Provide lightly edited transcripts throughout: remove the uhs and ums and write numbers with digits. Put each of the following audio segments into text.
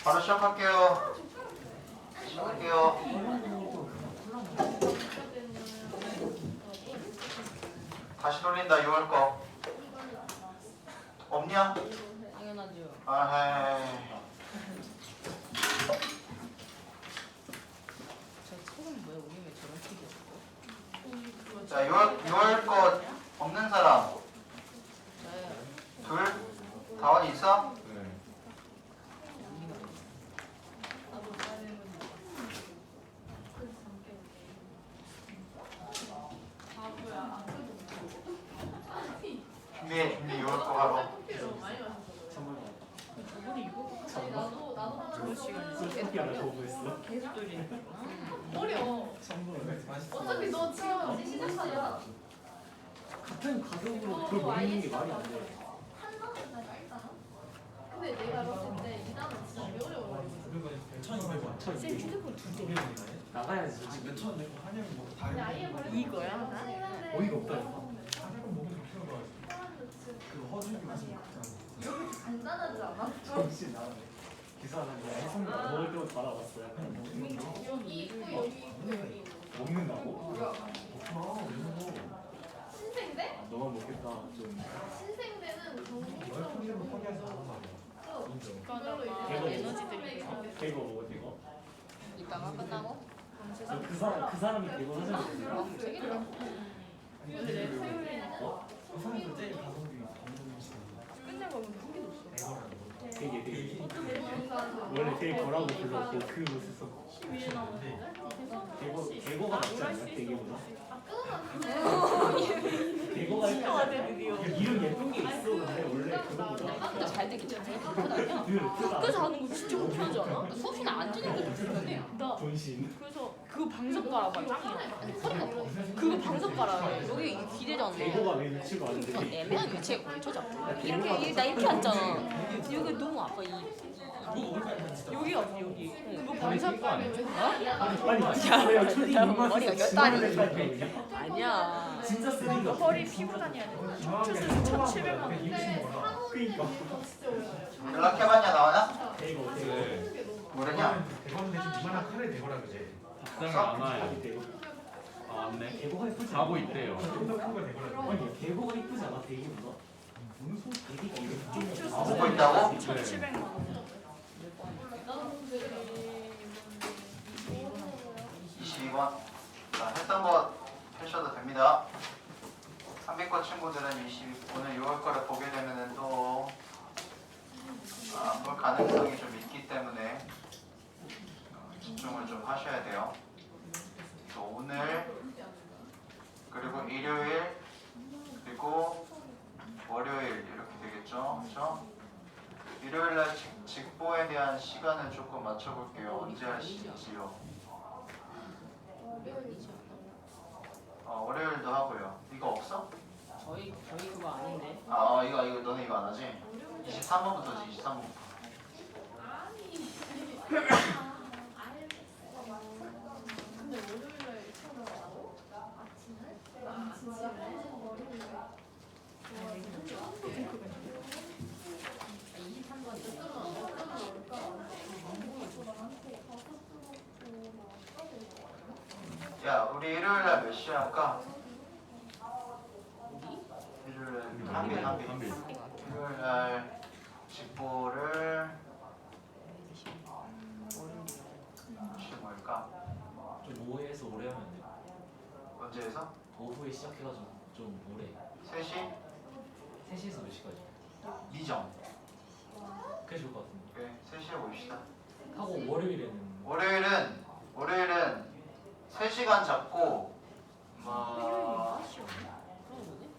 바로 시작할게요. 시작할게요. 다시 돌린다. 6월 거. 없냐? 당연하죠. 아헤이. 저 책은 뭐야? 우리 왜 저런 책이었어? 자, 6월 거 없는 사람. 저요. 둘? 다원이 있어? 준비해. 준비 6월 거 바로. 솔직히 하나 보고 있어. 계속 돌리는구나. 어려워. 어차피 너 지금 시작하잖아. 같은 가격으로 그걸 먹는 게 말이 안 돼. 근데 내가 봤을 때 이 단어 진짜 개 어려워. 쌤 휴대폰 두 개. 나가야지. 지금 몇천 내고 한약 뭐 다. 근데 아예 버려. 이거야? 어이가 없다 이거. 한약은 먹으면 필요가 그 허준이 무슨 이렇게 간단하지 않아? 정신 나네. 기사는 해성물 안 먹을 때부터 받아봤어요. 여기 있고 여기 있고 여기 있고. 먹는다고? 뭐야? 아 이런 거. 신생대? 아, 너만 먹겠다. 좀. 신생대는 널 통일로 포기하지 않은 말이야. 인정. 그걸로 이제 대박. 에너지 드링크. 대거 먹어 대거. 이따가 끝나고? 그 사람이 대거 하잖아. 책이다. 그 사람들 제일 가성비 없는 음식인데. 끝내고 하면 한 개도 없어. 대거라는 거. 되게 대본사는 원래 되게 거라고 불렀고 그 옷에서 11일 남았는데? 대거가 낫지 않냐? 대게보다. 아 끊어놨어. 대거가 아, 네, 드디어. 이름 예쁜 게 있어. 근데 원래 그거보다. 근데 잘 되기 전에 그거 아니야? 그 학교에서 하는 거 진짜 불편하지 않아? 수업시는 안 주는 것도 불편해. 나 존신. 그래서 그거 방석 깔아봐. 짱이야. 아니 허리 아파. 그거 방석 깔아. 여기 이게 기대잖아. 대거가 왜 위치가 안 이건 돼? 애매한 위치에 걸쳐져. 이렇게 나 이렇게 앉잖아. 여기 너무 아파 이 여기 어디 여기. 그거 방석 깔면 아니 야, 야 초딩 야, 이마트 머리가 몇 달이. 아니야. 진짜 쓰레기 허리 피고 다녀야 돼. 척추수술 1,700만 원. 그니까 연락해봤냐 나와나? 대거 모르냐? 대거인데 좀 이만한 칼에 대거라 그제. 답장이 안 와요. 대거 아, 왔네. 대거가 이쁘지 가고 있대요. 좀더 큰 거 대거라. 아니 대거가 이쁘지 않아 대기보다 무슨 소리? 대기가 이렇게 아, 보고 있다고? 1,700만 원. 22번. 자, 했던 거 하셔도 됩니다. 300거 친구들은 오늘 6월 거를 보게 되면은 또 볼 가능성이 좀 있기 때문에 집중을 좀 하셔야 돼요. 또 오늘 그리고 일요일 그리고 월요일 이렇게 되겠죠, 그렇죠? 일요일 날 직보에 대한 시간을 조금 맞춰볼게요. 언제 하시지요? 월요일도 하고요. 이거 없어? 저희 그거 아닌데. 이거 너네 이거 안 하지? 23번부터지 23번부터. 근데 월요일날 처음 나고 아침에? 야, 우리 일요일 날 몇 시에 할까? 일요일 날 한 개. 일요일 날 직보를 혹시 뭘까? 좀 오후에서 오래 하면 돼. 언제 해서? 오후에 시작해가지고 좀 오래. 3시? 3시에서 몇 시까지? 미정. 그게 좋을 것 같은데. 그래, 3시에 모입시다. 하고 월요일에는 월요일은 3시간 잡고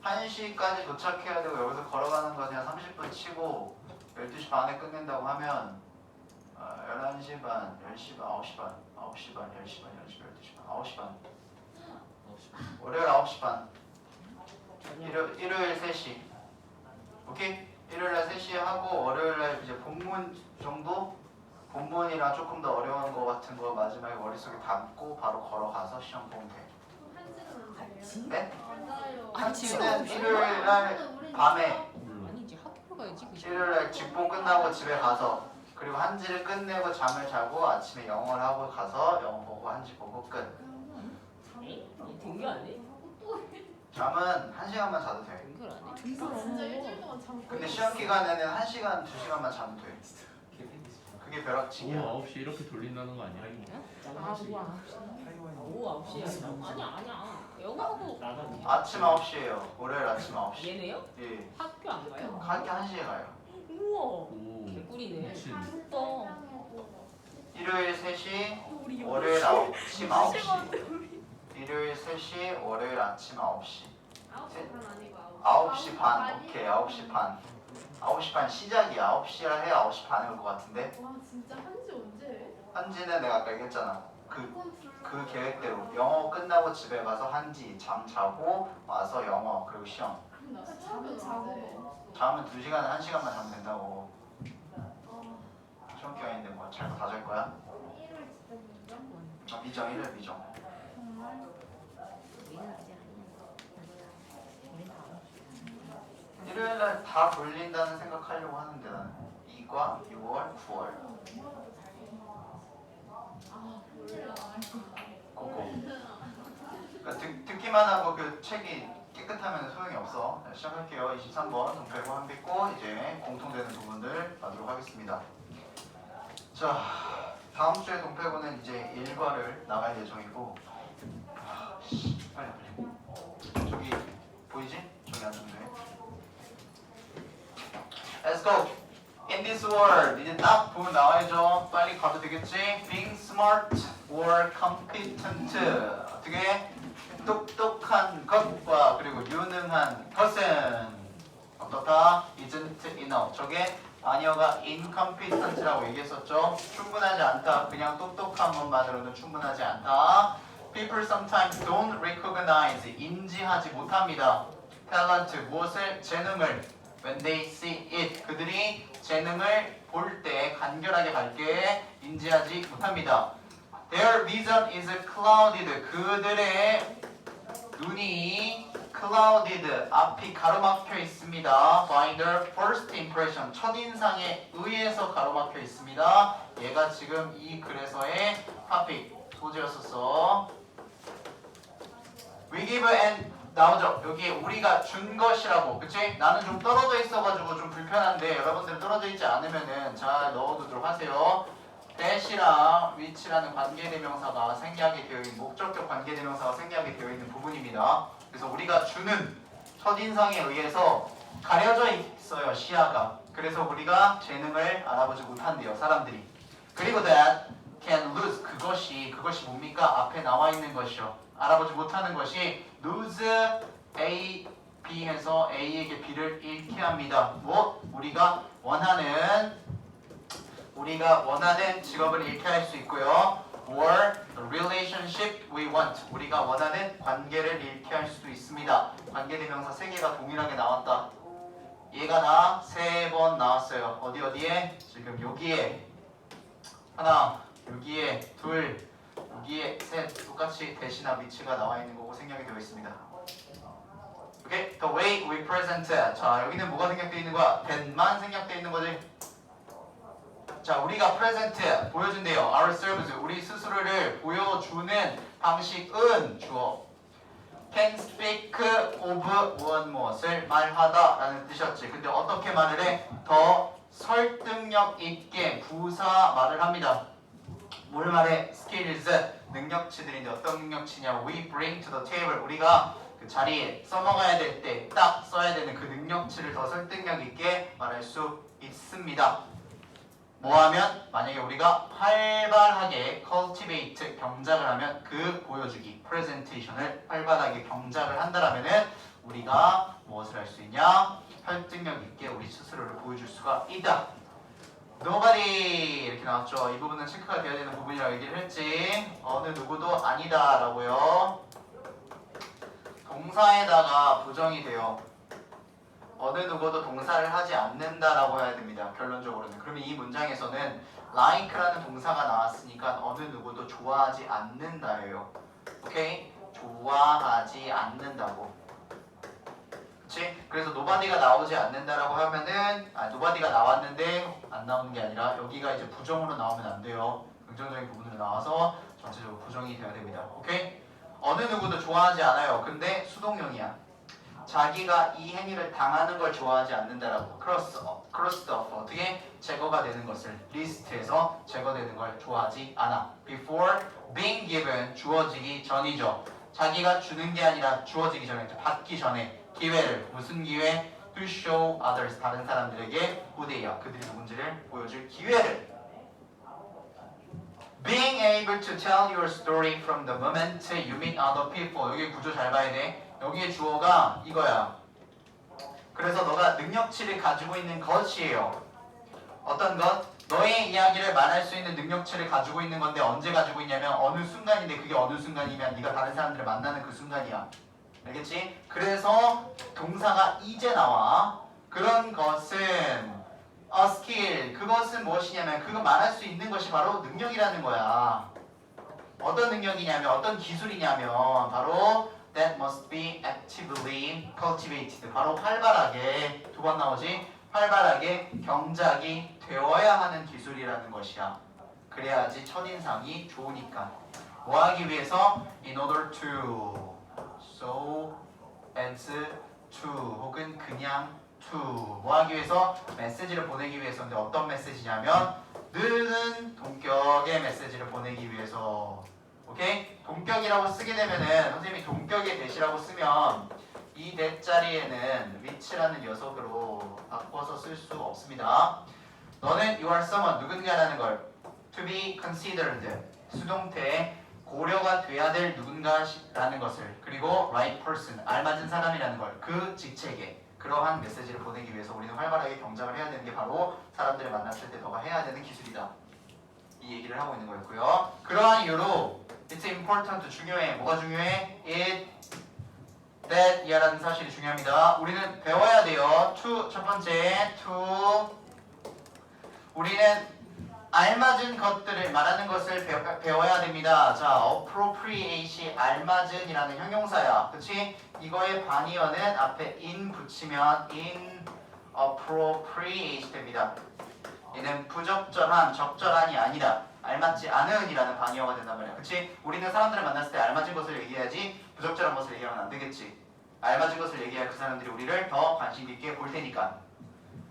1시까지 도착해야 되고 여기서 걸어가는 거 그냥 30분 치고 12시 반에 끝낸다고 하면 11시 반, 10시 반, 9시 반, 9시 반, 10시 반, 11시, 12시 반, 9시 반. 9시. 월요일 9시 반. 일요일 3시. 오케이? 일요일 날 3시에 하고 월요일 날 이제 본문 정도? 본문이랑 조금 더 어려운 거 같은 거 마지막에 머릿속에 담고 바로 걸어가서 시험 보면 돼. 네? 한치는 일요일 날 밤에 아니지 학교 가야지. 그 일요일 날 직보 끝나고 집에 가서 그리고 한지를 끝내고 잠을 자고 아침에 영어를 하고 가서 영어 보고 한지 보고 끝. 에? 등교 안 해? 잠은 1시간만 자도 돼. 등교를 안 해? 진짜 일주일 동안 잠 근데 시험 기간에는 1시간, 2시간만 자면 돼. 그게 오후 벼락치기야. 9시 이렇게 돌린다는 거 아니야? 아 우와. 오후 9시야. 아니야. 영어하고 나가니. 아침 9시에요. 월요일 아침 9시. 얘네요? 예. 학교 안 가요? 학교 1시에 가요. 우와. 오. 개꿀이네. 미친. 진짜. 일요일 3시, 월요일 아침 9시. 일요일 3시, 월요일 아침 9시. 9시 반 아니고 9시 반. 오케이, 9시 반. 9시 반 시작이야. 9시라 해야 9시 반에 올 것 같은데. 와 진짜 한지 언제 해? 한지는 내가 아까 얘기했잖아. 그 그건 불- 계획대로 영어 끝나고 집에 가서 한지 잠 자고 와서 영어 그리고 시험. 그럼 나 잠을 자고 잠은 2시간, 1시간만 자면 된다고. 어, 시험 기간인데 뭐 잘 다 잘 거야? 1월 진짜 민정? 미정 1일 미정. 정말? 일요일 날 다 돌린다는 생각하려고 하는데 나는 2과 6월, 9월 아 몰라 그거. 그러니까 듣기만 하고 그 책이 깨끗하면 소용이 없어. 자, 시작할게요. 23번 동패고 한빛고 이제 공통되는 부분들 가도록 하겠습니다. 자, 다음 주에 동패고는 이제 1과를 나갈 예정이고 빨리 저기 보이지? 저기 앉으면 돼. Let's go. In this world 이제 딱 보면 나와야죠. 빨리 가도 되겠지? Being smart or competent 어떻게? 똑똑한 것과 그리고 유능한 것은 어떻다? Isn't enough. 저게 아니어가 incompetent라고 얘기했었죠. 충분하지 않다. 그냥 똑똑한 것만으로는 충분하지 않다. People sometimes don't recognize 인지하지 못합니다. talent 무엇을? 재능을 when they see it 그들이 재능을 볼 때 간결하게 밝게 인지하지 못합니다. Their vision is clouded 그들의 눈이 clouded 앞이 가로막혀 있습니다. By their first impression 첫인상에 의해서 가로막혀 있습니다. 얘가 지금 이 글에서의 topic 소재였었어. We give and 나오죠. 여기 우리가 준 것이라고, 그치? 나는 좀 떨어져 있어가지고 좀 불편한데 여러분들 떨어져 있지 않으면은 잘 넣어두도록 하세요. that이랑 which라는 관계대명사가 생략이 되어 있는 목적격 관계대명사가 생략이 되어 있는 부분입니다. 그래서 우리가 주는 첫인상에 의해서 가려져 있어요, 시야가. 그래서 우리가 재능을 알아보지 못한대요, 사람들이. 그리고 that can lose 그것이 뭡니까? 앞에 나와 있는 것이요. 알아보지 못하는 것이 lose A, B 해서 A에게 B를 잃게 합니다. 뭐? 우리가 원하는 직업을 잃게 할 수 있고요. or the relationship we want 우리가 원하는 관계를 잃게 할 수도 있습니다. 관계대명사 3개가 동일하게 나왔다. 얘가 다 3번 나왔어요. 어디에? 지금 여기에 하나, 여기에 둘, 여기에 셋 똑같이 대시나 위치가 나와 있는 거고 생략이 되어 있습니다. 오케이? The way we present 자 여기는 뭐가 생략되어 있는 거야? that만 생략되어 있는 거지. 자 우리가 present 보여준대요. ourselves 우리 스스로를 보여주는 방식은 주어 can speak of 무엇을 말하다 라는 뜻이었지. 근데 어떻게 말을 해? 더 설득력 있게 부사 말을 합니다. 뭘 말해? skills 능력치들인데 어떤 능력치냐? we bring to the table 우리가 그 자리에 써먹어야 될 때 딱 써야 되는 그 능력치를 더 설득력 있게 말할 수 있습니다. 뭐하면? 만약에 우리가 활발하게 cultivate 경작을 하면 그 보여주기 presentation을 활발하게 경작을 한다라면은 우리가 무엇을 할 수 있냐? 설득력 있게 우리 스스로를 보여줄 수가 있다. Nobody 이렇게 나왔죠. 이 부분은 체크가 되어야 되는 부분이라고 얘기를 했지. 어느 누구도 아니다 라고요. 동사에다가 부정이 돼요. 어느 누구도 동사를 하지 않는다라고 해야 됩니다. 결론적으로는. 그러면 이 문장에서는 like라는 동사가 나왔으니까 어느 누구도 좋아하지 않는다예요. 오케이? 좋아하지 않는다고. 그치? 그치? 그래서 nobody가 나오지 않는다라고 하면은 nobody가 나왔는데 안 나오는 게 아니라 여기가 이제 부정으로 나오면 안 돼요. 긍정적인 부분으로 나와서 전체적으로 부정이 돼야 됩니다. 오케이? 어느 누구도 좋아하지 않아요. 근데 수동형이야. 자기가 이 행위를 당하는 걸 좋아하지 않는다라고. cross off. 어떻게? 제거가 되는 것을 리스트에서 제거되는 걸 좋아하지 않아. before being given 주어지기 전이죠. 자기가 주는 게 아니라 주어지기 전에, 받기 전에 기회를, 무슨 기회? to show others, 다른 사람들에게 who they are, 그들이 누군지를 보여줄 기회를. being able to tell your story from the moment you meet other people. 여기 구조 잘 봐야 돼. 여기에 주어가 이거야. 그래서 너가 능력치를 가지고 있는 것이에요. 어떤 것? 너의 이야기를 말할 수 있는 능력치를 가지고 있는 건데 언제 가지고 있냐면 어느 순간인데 그게 어느 순간이면 네가 다른 사람들을 만나는 그 순간이야. 알겠지? 그래서 동사가 이제 나와. 그런 것은 a skill. 그것은 무엇이냐면 그거 말할 수 있는 것이 바로 능력이라는 거야. 어떤 능력이냐면 어떤 기술이냐면 바로 that must be actively cultivated. 바로 활발하게, 두 번 나오지? 활발하게 경작이 되어야 하는 기술이라는 것이야. 그래야지 첫인상이 좋으니까. 뭐 하기 위해서? in order to, so as to, 혹은 그냥 to. 뭐 하기 위해서? 메시지를 보내기 위해서인데 어떤 메시지냐면 느는 동격의 메시지를 보내기 위해서. 오케이? 동격이라고 쓰게 되면은 선생님이 동격의 대시라고 쓰면 이 대자리에는 which라는 녀석으로 바꿔서 쓸 수 없습니다. 너는 you are someone, 누군가라는 걸 to be considered, 수동태 고려가 돼야 될 누군가라는 것을, 그리고 right person, 알맞은 사람이라는 걸, 그 직책에 그러한 메시지를 보내기 위해서 우리는 활발하게 경작을 해야 되는 게 바로 사람들을 만났을 때 너가 해야 되는 기술이다. 이 얘기를 하고 있는 거였고요. 그러한 이유로 it's important, 중요해. 뭐가 중요해? it, that, 이하라는 사실이 중요합니다. 우리는 배워야 돼요. to, 첫 번째 to, 우리는 알맞은 것들을 말하는 것을 배워야 됩니다. 자, appropriate이 알맞은이라는 형용사야. 그치? 이거의 반의어는 앞에 in 붙이면 inappropriate 됩니다. 얘는 부적절한, 적절한이 아니라 알맞지 않은이라는 반의어가 된단 말이야. 그치? 우리는 사람들을 만났을 때 알맞은 것을 얘기해야지 부적절한 것을 얘기하면 안 되겠지. 알맞은 것을 얘기할 그 사람들이 우리를 더 관심 있게 볼 테니까.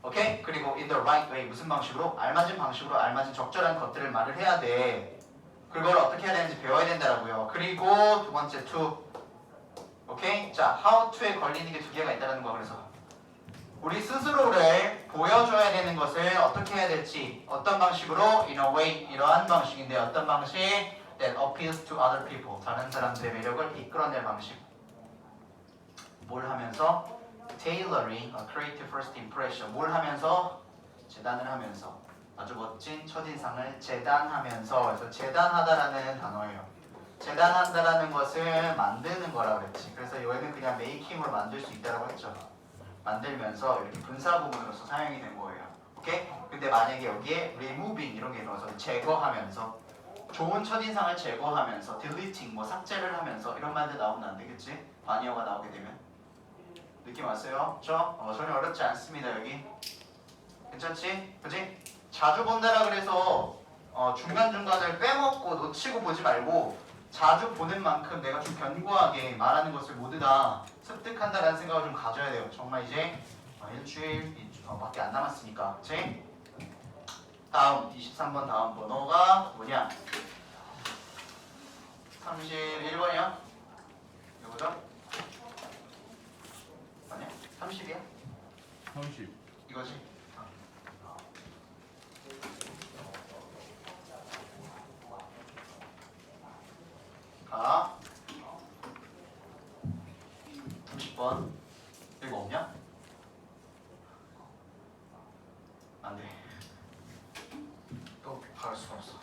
오케이? 그리고 in the right way, 무슨 방식으로? 알맞은 방식으로 알맞은 적절한 것들을 말을 해야 돼. 그걸 어떻게 해야 되는지 배워야 된다라고요. 그리고 두 번째 to. 오케이? 자, how to에 걸리는 게 두 개가 있다는 거. 그래서 우리 스스로를 보여줘야 되는 것을 어떻게 해야 될지, 어떤 방식으로? in a way, 이러한 방식인데 어떤 방식? that appeals to other people, 다른 사람들의 매력을 이끌어낼 방식. 뭘 하면서? tailoring a creative first impression. 뭘 하면서? 재단을 하면서 아주 멋진 첫인상을 재단하면서. 그래서 재단하다라는 단어예요. 재단한다라는 것을 만드는 거라고 했지. 그래서 여기는 그냥 making으로 만들 수 있다라고 했죠. 만들면서 이렇게 분사 부분으로서 사용이 된 거예요. 오케이? 근데 만약에 여기에 removing 이런 게 들어가서 제거하면서, 좋은 첫인상을 제거하면서, deleting 뭐 삭제를 하면서 이런 말들 나오면 안 되겠지? 반의어가 나오게 되면. 느낌 왔어요? 그쵸? 전혀 어렵지 않습니다. 여기 괜찮지? 그치? 자주 본다라 그래서 중간중간을 빼먹고 놓치고 보지 말고 자주 보는 만큼 내가 좀 견고하게 말하는 것을 모두 다 습득한다라는 생각을 좀 가져야 돼요. 정말 이제 일주일 밖에 안 남았으니까. 그치? 다음 23번 다음 번호가 뭐냐? 31번이야? 이거죠? 아니야? 30이야? 30. 이거지? 가 30번. 이거 없냐? 안 돼. 또 갈 수가 없어.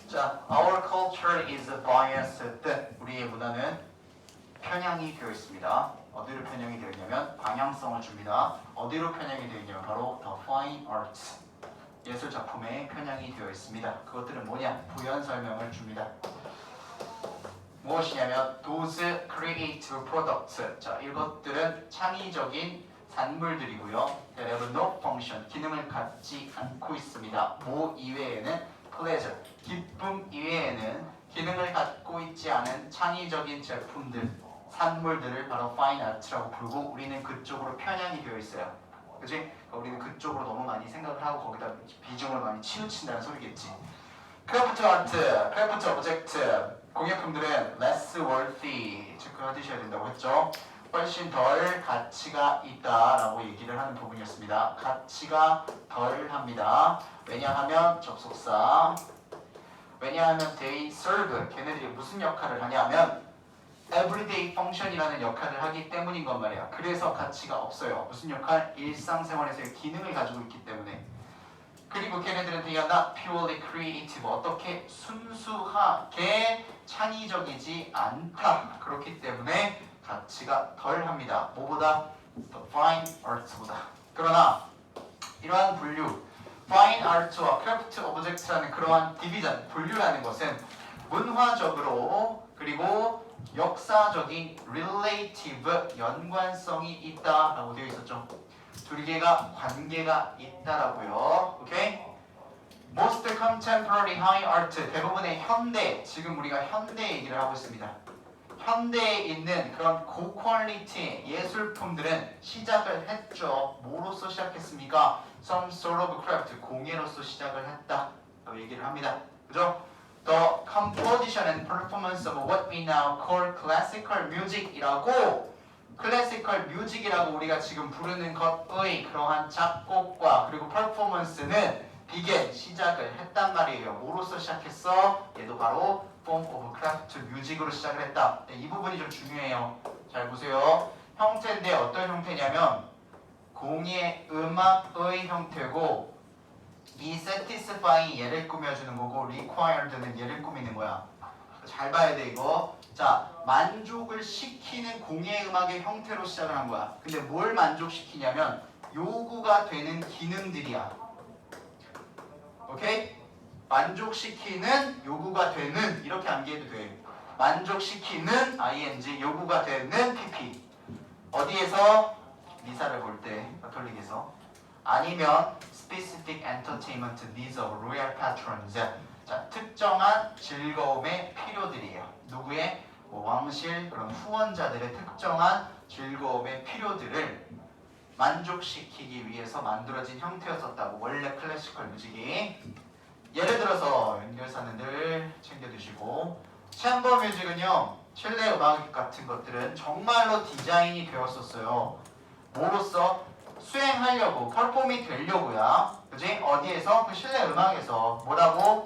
자, our culture is biased. 우리의 문화는 편향이 되어 있습니다. 어디로 편향이 되어 있냐면 방향성을 줍니다. 어디로 편향이 되어 있냐면 바로 the fine arts 예술 작품에 편향이 되어 있습니다. 그것들은 뭐냐? 부연 설명을 줍니다. 무엇이냐면 those creative products. 자, 이것들은 창의적인 산물들이고요. That have no function. 기능을 갖지 않고 있습니다. 뭐 이외에는 pleasure. 기쁨 이외에는 기능을 갖고 있지 않은 창의적인 제품들, 산물들을 바로 fine art라고 부르고 우리는 그쪽으로 편향이 되어 있어요. 그치? 그러니까 우리는 그쪽으로 너무 많이 생각을 하고 거기다 비중을 많이 치우친다는 소리겠지. 크래프트 아트, 크래프트 오브젝트, 공예품들은 less worthy 체크해두셔야 된다고 했죠. 훨씬 덜 가치가 있다라고 얘기를 하는 부분이었습니다. 가치가 덜합니다. 왜냐하면 접속사. 왜냐하면 they serve, 걔네들이 무슨 역할을 하냐면 everyday function이라는 역할을 하기 때문인 건 말이야. 그래서 가치가 없어요. 무슨 역할? 일상생활에서의 기능을 가지고 있기 때문에. 그리고 걔네들은 they are not purely creative. 어떻게 순수하게 창의적이지 않다. 그렇기 때문에 가치가 덜합니다. 뭐보다? The fine arts보다. 그러나 이러한 분류, fine art와 craft object라는 그러한 디비전, 분류라는 것은 문화적으로 그리고 역사적인 relative 연관성이 있다라고 되어 있었죠. 두 개가 관계가 있다라고요. 오케이? Most contemporary high art 대부분의 현대, 지금 우리가 현대 얘기를 하고 있습니다. 현대에 있는 그런 고퀄리티 예술품들은 시작을 했죠. 뭐로서 시작했습니까? Some sort of craft, 공예로서 시작을 했다라고 얘기를 합니다. 그죠? The composition and performance of what we now call classical music이라고 클래시컬 뮤직이라고 우리가 지금 부르는 것의 그러한 작곡과 그리고 퍼포먼스는 began, 시작을 했단 말이에요. 뭐로서 시작했어? 얘도 바로 form of craft music으로 시작을 했다. 네, 이 부분이 좀 중요해요. 잘 보세요. 형태인데 어떤 형태냐면 공예 음악의 형태고 이 satisfying 얘를 꾸며주는 거고 required는 얘를 꾸미는 거야. 잘 봐야 돼 이거. 자, 만족을 시키는 공예 음악의 형태로 시작을 한 거야. 근데 뭘 만족시키냐면 요구가 되는 기능들이야. 오케이? 만족시키는 요구가 되는 이렇게 암기해도 돼. 만족시키는 ing 요구가 되는 pp. 어디에서? 미사를 볼 때 가톨릭에서. 아니면 specific entertainment needs of royal patrons. 자, 특정한 즐거움의 필요들이에요. 누구의? 뭐 왕실 그런 후원자들의 특정한 즐거움의 필요들을 만족시키기 위해서 만들어진 형태였었다고. 원래 클래시컬 뮤직이. 예를 들어서 연결사는 늘 챙겨두시고 챔버 뮤직은요. 실내 음악 같은 것들은 정말로 디자인이 되었었어요. 뭐로써? 수행하려고, 퍼폼이 되려고야. 그지? 어디에서? 그 실내 음악에서. 뭐라고?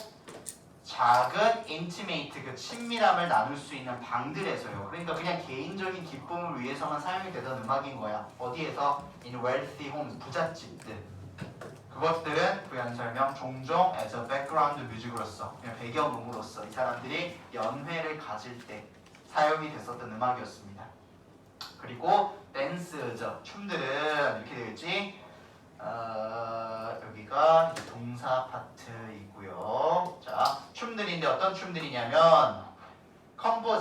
작은 인티메이트, 그 친밀함을 나눌 수 있는 방들에서요. 그러니까 그냥 개인적인 기쁨을 위해서만 사용이 되던 음악인 거야. 어디에서? In wealthy homes, 부잣집들. 그것들은 부연 설명 종종 as a background music으로서, 그냥 배경음으로서 이 사람들이 연회를 가질 때 사용이 됐었던 음악이었습니다. 그리고 댄스죠. 춤들은 이렇게 되어 있지. 여기가 이제 동사 파트이고요. 자, 춤들인데 어떤 춤들이냐면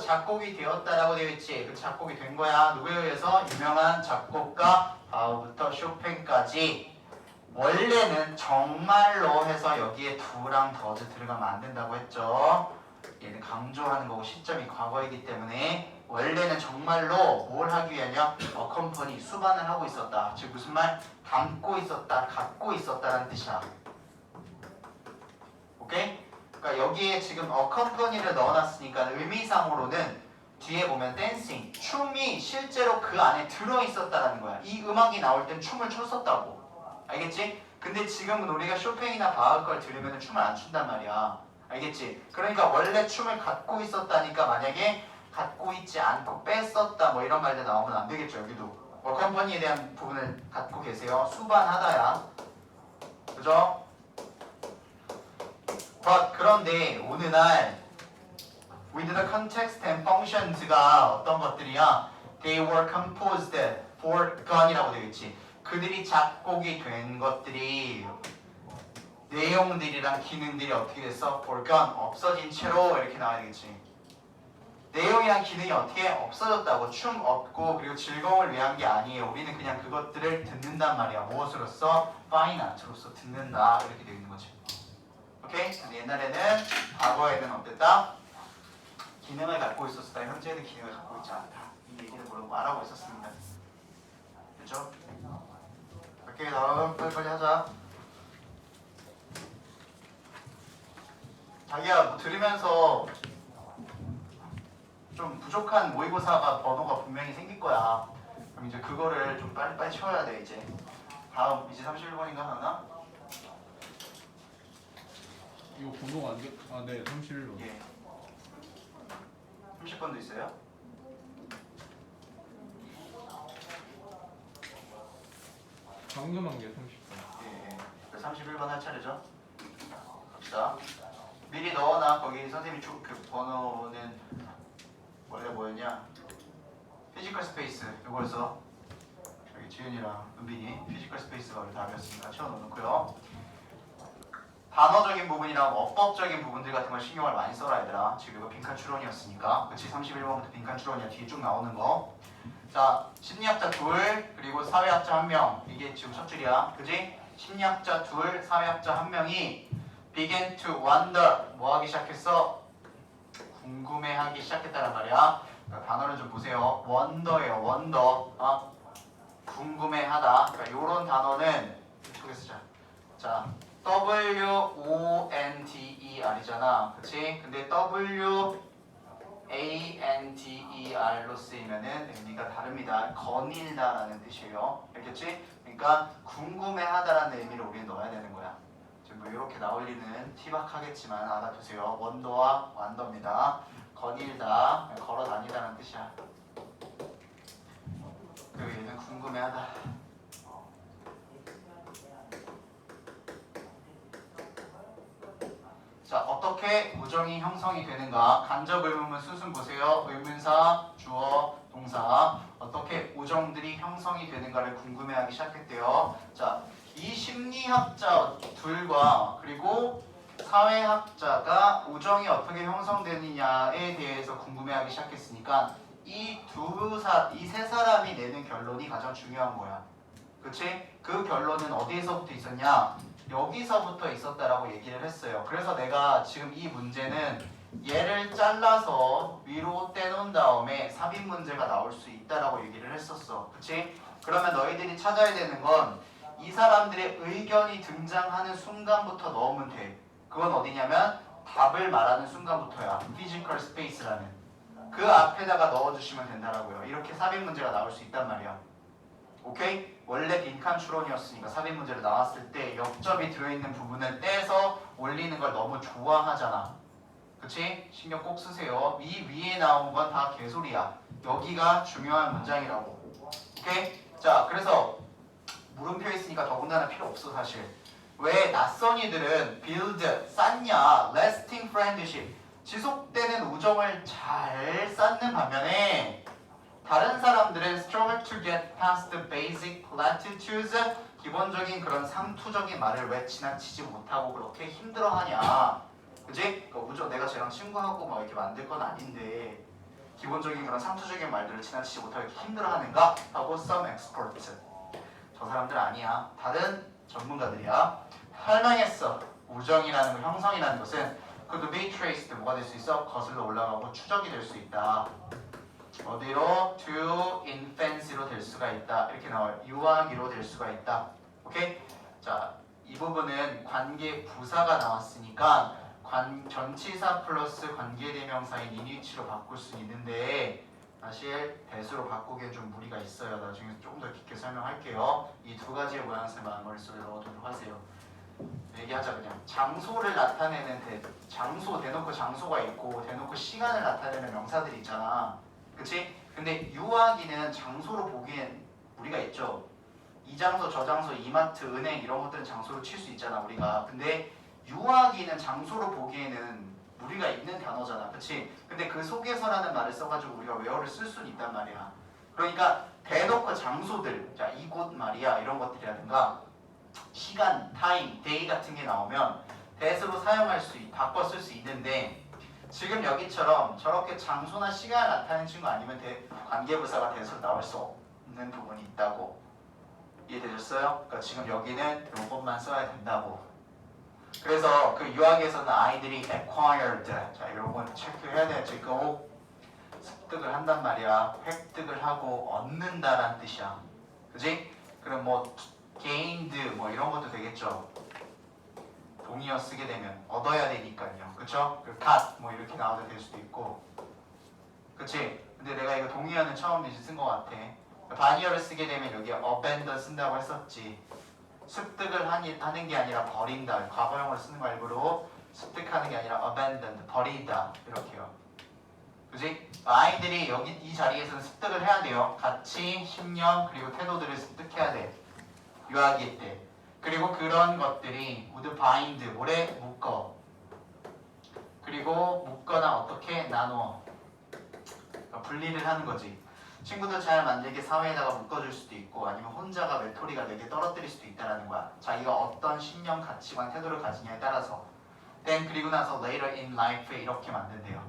작곡이 되었다라고 되어 있지. 그 작곡이 된 거야. 누구에 의해서? 유명한 작곡가 바흐부터 쇼팽까지. 원래는 정말로 해서 여기에 do랑 does 들어가면 안 된다고 했죠. 얘는 강조하는 거고 시점이 과거이기 때문에 원래는 정말로 뭘 하기 위하냐? accompany, 수반을 하고 있었다. 즉 무슨 말? 담고 있었다, 갖고 있었다라는 뜻이야. 오케이? 그러니까 여기에 지금 accompany를 넣어놨으니까 의미상으로는 뒤에 보면 dancing, 춤이 실제로 그 안에 들어있었다라는 거야. 이 음악이 나올 땐 춤을 췄었다고. 알겠지? 근데 지금은 우리가 쇼팽이나 바흐 걸 들으면 춤을 안 춘단 말이야. 알겠지? 그러니까 원래 춤을 갖고 있었다니까 만약에 갖고 있지 않고 뺐었다 뭐 이런 말들 나오면 안 되겠죠. 여기도 컴퍼니에 대한 부분을 갖고 계세요. 수반하다야. 그죠? 그런데 오늘날 with the context and functions가 어떤 것들이야? They were composed for gun이라고 되어 있지. 그들이 작곡이 된 것들이 내용들이랑 기능들이 어떻게 됐어? for gun 없어진 채로 이렇게 나와야 되겠지. 내용이랑 기능이 어떻게 없어졌다고. 춤 없고 그리고 즐거움을 위한 게 아니에요. 우리는 그냥 그것들을 듣는단 말이야. 무엇으로서? fine art로서 듣는다 이렇게 되어 있는 거지. 오케이? 근데 옛날에는 과거에는 어땠다? 기능을 갖고 있었다. 현재는 기능을 갖고 있지 않다. 이 얘기를 뭐라고 말하고 있었습니다. 그렇죠? 오케이, 다음 빨리 하자. 자기야 뭐 들으면서 좀 부족한 모의고사가 번호가 분명히 생길 거야. 그럼 이제 그거를 좀 빨리 채워야 돼 이제. 다음 이제 31번인가 하나? 이거 번호가 안 돼? 아, 네, 31번. 예. 30번도 있어요? 방금 한 게 30번. 예. 31번 할 차례죠. 갑시다. 미리 넣어놔. 거기 선생님이 그 번호는 원래 뭐였냐? 피지컬 스페이스 이걸 써. 여기 지윤이랑 은빈이 피지컬 스페이스가 원래 답이었습니다. 채워놓고요. 단어적인 부분이랑 어법적인 부분들 같은 걸 신경을 많이 써라 얘들아. 지금 이거 빈칸 추론이었으니까. 그치? 31번부터 빈칸 추론이야. 뒤에 쭉 나오는 거. 자, 심리학자 둘 그리고 사회학자 한 명. 이게 지금 첫 줄이야. 그치? 심리학자 둘, 사회학자 한 명이 began to wonder. 뭐 하기 시작했어? 궁금해하기 시작했다는 말이야. 그러니까 단어를 좀 보세요. wonder예요. wonder. 궁금해하다. 그러니까 이런 단어는 이쪽에 쓰자. 자, W-O-N-D-E-R이잖아. 그치? 근데 W-A-N-D-E-R로 쓰이면은 의미가 다릅니다. 거닐다라는 뜻이에요. 알겠지? 그러니까 궁금해하다라는 의미를 우리는 넣어야 되는 거야. 지금 뭐 이렇게 나올 리는 티박하겠지만 알아두세요. 원더와 완더입니다. 거닐다, 걸어 다니다라는 뜻이야. 그리고 얘는 궁금해하다. 자, 어떻게 우정이 형성이 되는가? 간접 의문문 수순 보세요. 의문사, 주어, 동사. 어떻게 우정들이 형성이 되는가를 궁금해하기 시작했대요. 자, 이 심리학자 둘과 그리고 사회학자가 우정이 어떻게 형성되느냐에 대해서 궁금해하기 시작했으니까 이 세 사람이 내는 결론이 가장 중요한 거야. 그치? 그 결론은 어디에서부터 있었냐? 여기서부터 있었다라고 얘기를 했어요. 그래서 내가 지금 이 문제는 얘를 잘라서 위로 떼놓은 다음에 삽입 문제가 나올 수 있다라고 얘기를 했었어. 그치? 그러면 너희들이 찾아야 되는 건 이 사람들의 의견이 등장하는 순간부터 넣으면 돼. 그건 어디냐면 답을 말하는 순간부터야. 피지컬 스페이스라는. 그 앞에다가 넣어주시면 된다라고요. 이렇게 삽입 문제가 나올 수 있단 말이야. 오케이? 원래 빈칸 추론이었으니까 삽입 문제를 나왔을 때 역접이 들어있는 부분을 떼서 올리는 걸 너무 좋아하잖아. 그치? 신경 꼭 쓰세요. 이 위에 나온 건 다 개소리야. 여기가 중요한 문장이라고. 오케이? 자, 그래서 물음표 있으니까 더군다나 필요 없어 사실. 왜 낯선 이들은 build, 쌓냐, lasting friendship, 지속되는 우정을 잘 쌓는 반면에 다른 사람들은 struggle to get past the basic platitudes, 기본적인 그런 상투적인 말을 왜 지나치지 못하고 그렇게 힘들어하냐. 그지? 우정 내가 쟤랑 친구하고 막 이렇게 만들 건 아닌데 기본적인 그런 상투적인 말들을 지나치지 못하고 이렇게 힘들어하는가? 하고 some experts. 저 사람들 아니야. 다른 전문가들이야. 설명했어. 우정이라는 것, 형성이라는 것은 could be traced, 뭐가 될 수 있어? 거슬러 올라가고 추적이 될 수 있다. 어디로? to infancy로 될 수가 있다. 이렇게 나와요. 유아기로 될 수가 있다. 오케이? 자, 이 부분은 관계 부사가 나왔으니까 전치사 플러스 관계대명사인 인위치로 바꿀 수 있는데 사실 대수로 바꾸기엔 좀 무리가 있어요. 나중에 조금 더 깊게 설명할게요. 이 두 가지의 모양새만 머릿속에 넣어두도록 하세요. 얘기하자 그냥. 장소를 나타내는 장소 대놓고 장소가 있고 대놓고 시간을 나타내는 명사들이 있잖아. 그치? 근데 유아기는 장소로 보기엔 무리가 있죠. 이 장소, 저 장소, 이마트, 은행 이런 것들은 장소로 칠 수 있잖아 우리가. 근데 유아기는 장소로 보기에는 무리가 있는 단어잖아. 그치? 근데 그 속에서라는 말을 써가지고 우리가 웨어를 쓸 수는 있단 말이야. 그러니까 대놓고 장소들, 자 이곳 말이야 이런 것들이라든가 시간, 타임, 데이 같은 게 나오면 that으로 사용할 수 바꿔 쓸 수 있는데 지금 여기처럼 저렇게 장소나 시간을 나타내는 친구 아니면 관계부사가 that으로 나올 수 없는 부분이 있다고 이해되셨어요? 그러니까 지금 여기는 요것만 써야 된다고. 그래서 그 유학에서는 아이들이 acquired, 자 이런 건 체크해야 돼요. 지금 습득을 한단 말이야. 획득을 하고 얻는다라는 뜻이야. 그지? 그럼 뭐 gained 뭐 이런 것도 되겠죠. 동의어 쓰게 되면 얻어야 되니까요. 그쵸? 그 got 뭐 이렇게 나와도 될 수도 있고. 그치? 근데 내가 이거 동의어는 처음 쓴 것 같아. 반의어를 쓰게 되면 여기에 abandon 쓴다고 했었지. 습득을 하는 게 아니라 버린다. 과거형으로 쓰는 거 일부러 습득하는 게 아니라 abandoned, 버리다 이렇게요. 그지? 아이들이 여기 이 자리에서는 습득을 해야 돼요. 가치, 신념 그리고 태도들을 습득해야 돼. 유아기 때. 그리고 그런 것들이 would bind, 오래 묶어. 그리고 묶거나 어떻게 나누어. 그러니까 분리를 하는 거지. 친구들 잘 만들게 사회에다가 묶어줄 수도 있고 아니면 혼자가 외톨이가 되게 떨어뜨릴 수도 있다는 거야. 자기가 어떤 신념, 가치관, 태도를 가지냐에 따라서. then 그리고 나서 later in life에 이렇게 만든대요.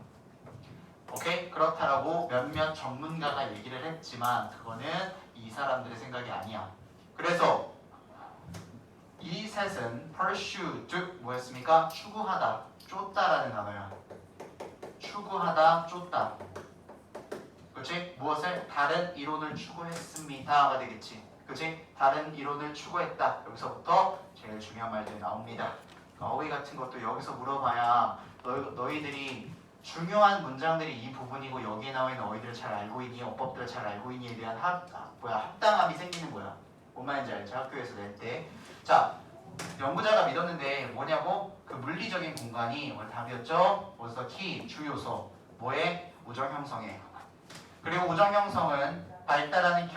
오케이? 그렇다라고 몇몇 전문가가 얘기를 했지만 그거는 이 사람들의 생각이 아니야. 그래서 이 셋은 pursue, 뭐였습니까? 추구하다, 쫓다라는 단어야. 추구하다, 쫓다. 그렇지? 무엇을? 다른 이론을 추구했습니다가 되겠지. 그렇지? 다른 이론을 추구했다. 여기서부터 제일 중요한 말들이 나옵니다. 어휘 같은 것도 여기서 물어봐야 너희들이 중요한 문장들이 이 부분이고 여기에 나와 있는 어휘들을 잘 알고 있니? 어법들을 잘 알고 있니에 대한 합당함이 생기는 거야. 뭔 말인지 알죠? 학교에서 낼 때. 자, 연구자가 믿었는데 뭐냐고? 그 물리적인 공간이 오늘 답이었죠? was the key, 주요소. 뭐에? 우정 형성에. 그리고 우정 형성은 발달하는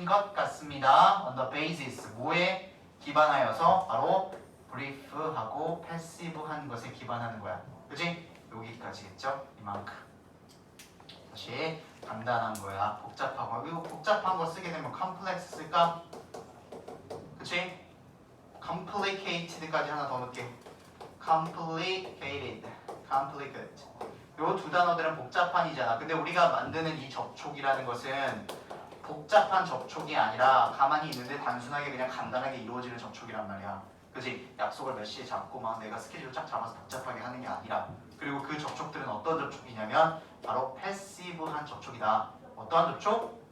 것 같습니다. on the basis, 뭐에 기반하여서? 바로 brief하고 passive한 것에 기반하는 거야. 그치? 여기까지겠죠? 이만큼. 다시 간단한 거야. 복잡한 거. 이거 복잡한 거 쓰게 되면 complex 쓸까? 그치? complicated까지 하나 더 넣을게. complicated. 요 두 단어들은 복잡한이잖아. 근데 우리가 만드는 이 접촉이라는 것은 복잡한 접촉이 아니라 가만히 있는데 단순하게 그냥 간단하게 이루어지는 접촉이란 말이야. 그치? 약속을 몇 시에 잡고 막 내가 스케줄 쫙 잡아서 복잡하게 하는 게 아니라. 그리고 그 접촉들은 어떤 접촉이냐면 바로 패시브한 접촉이다. 어떠한 접촉?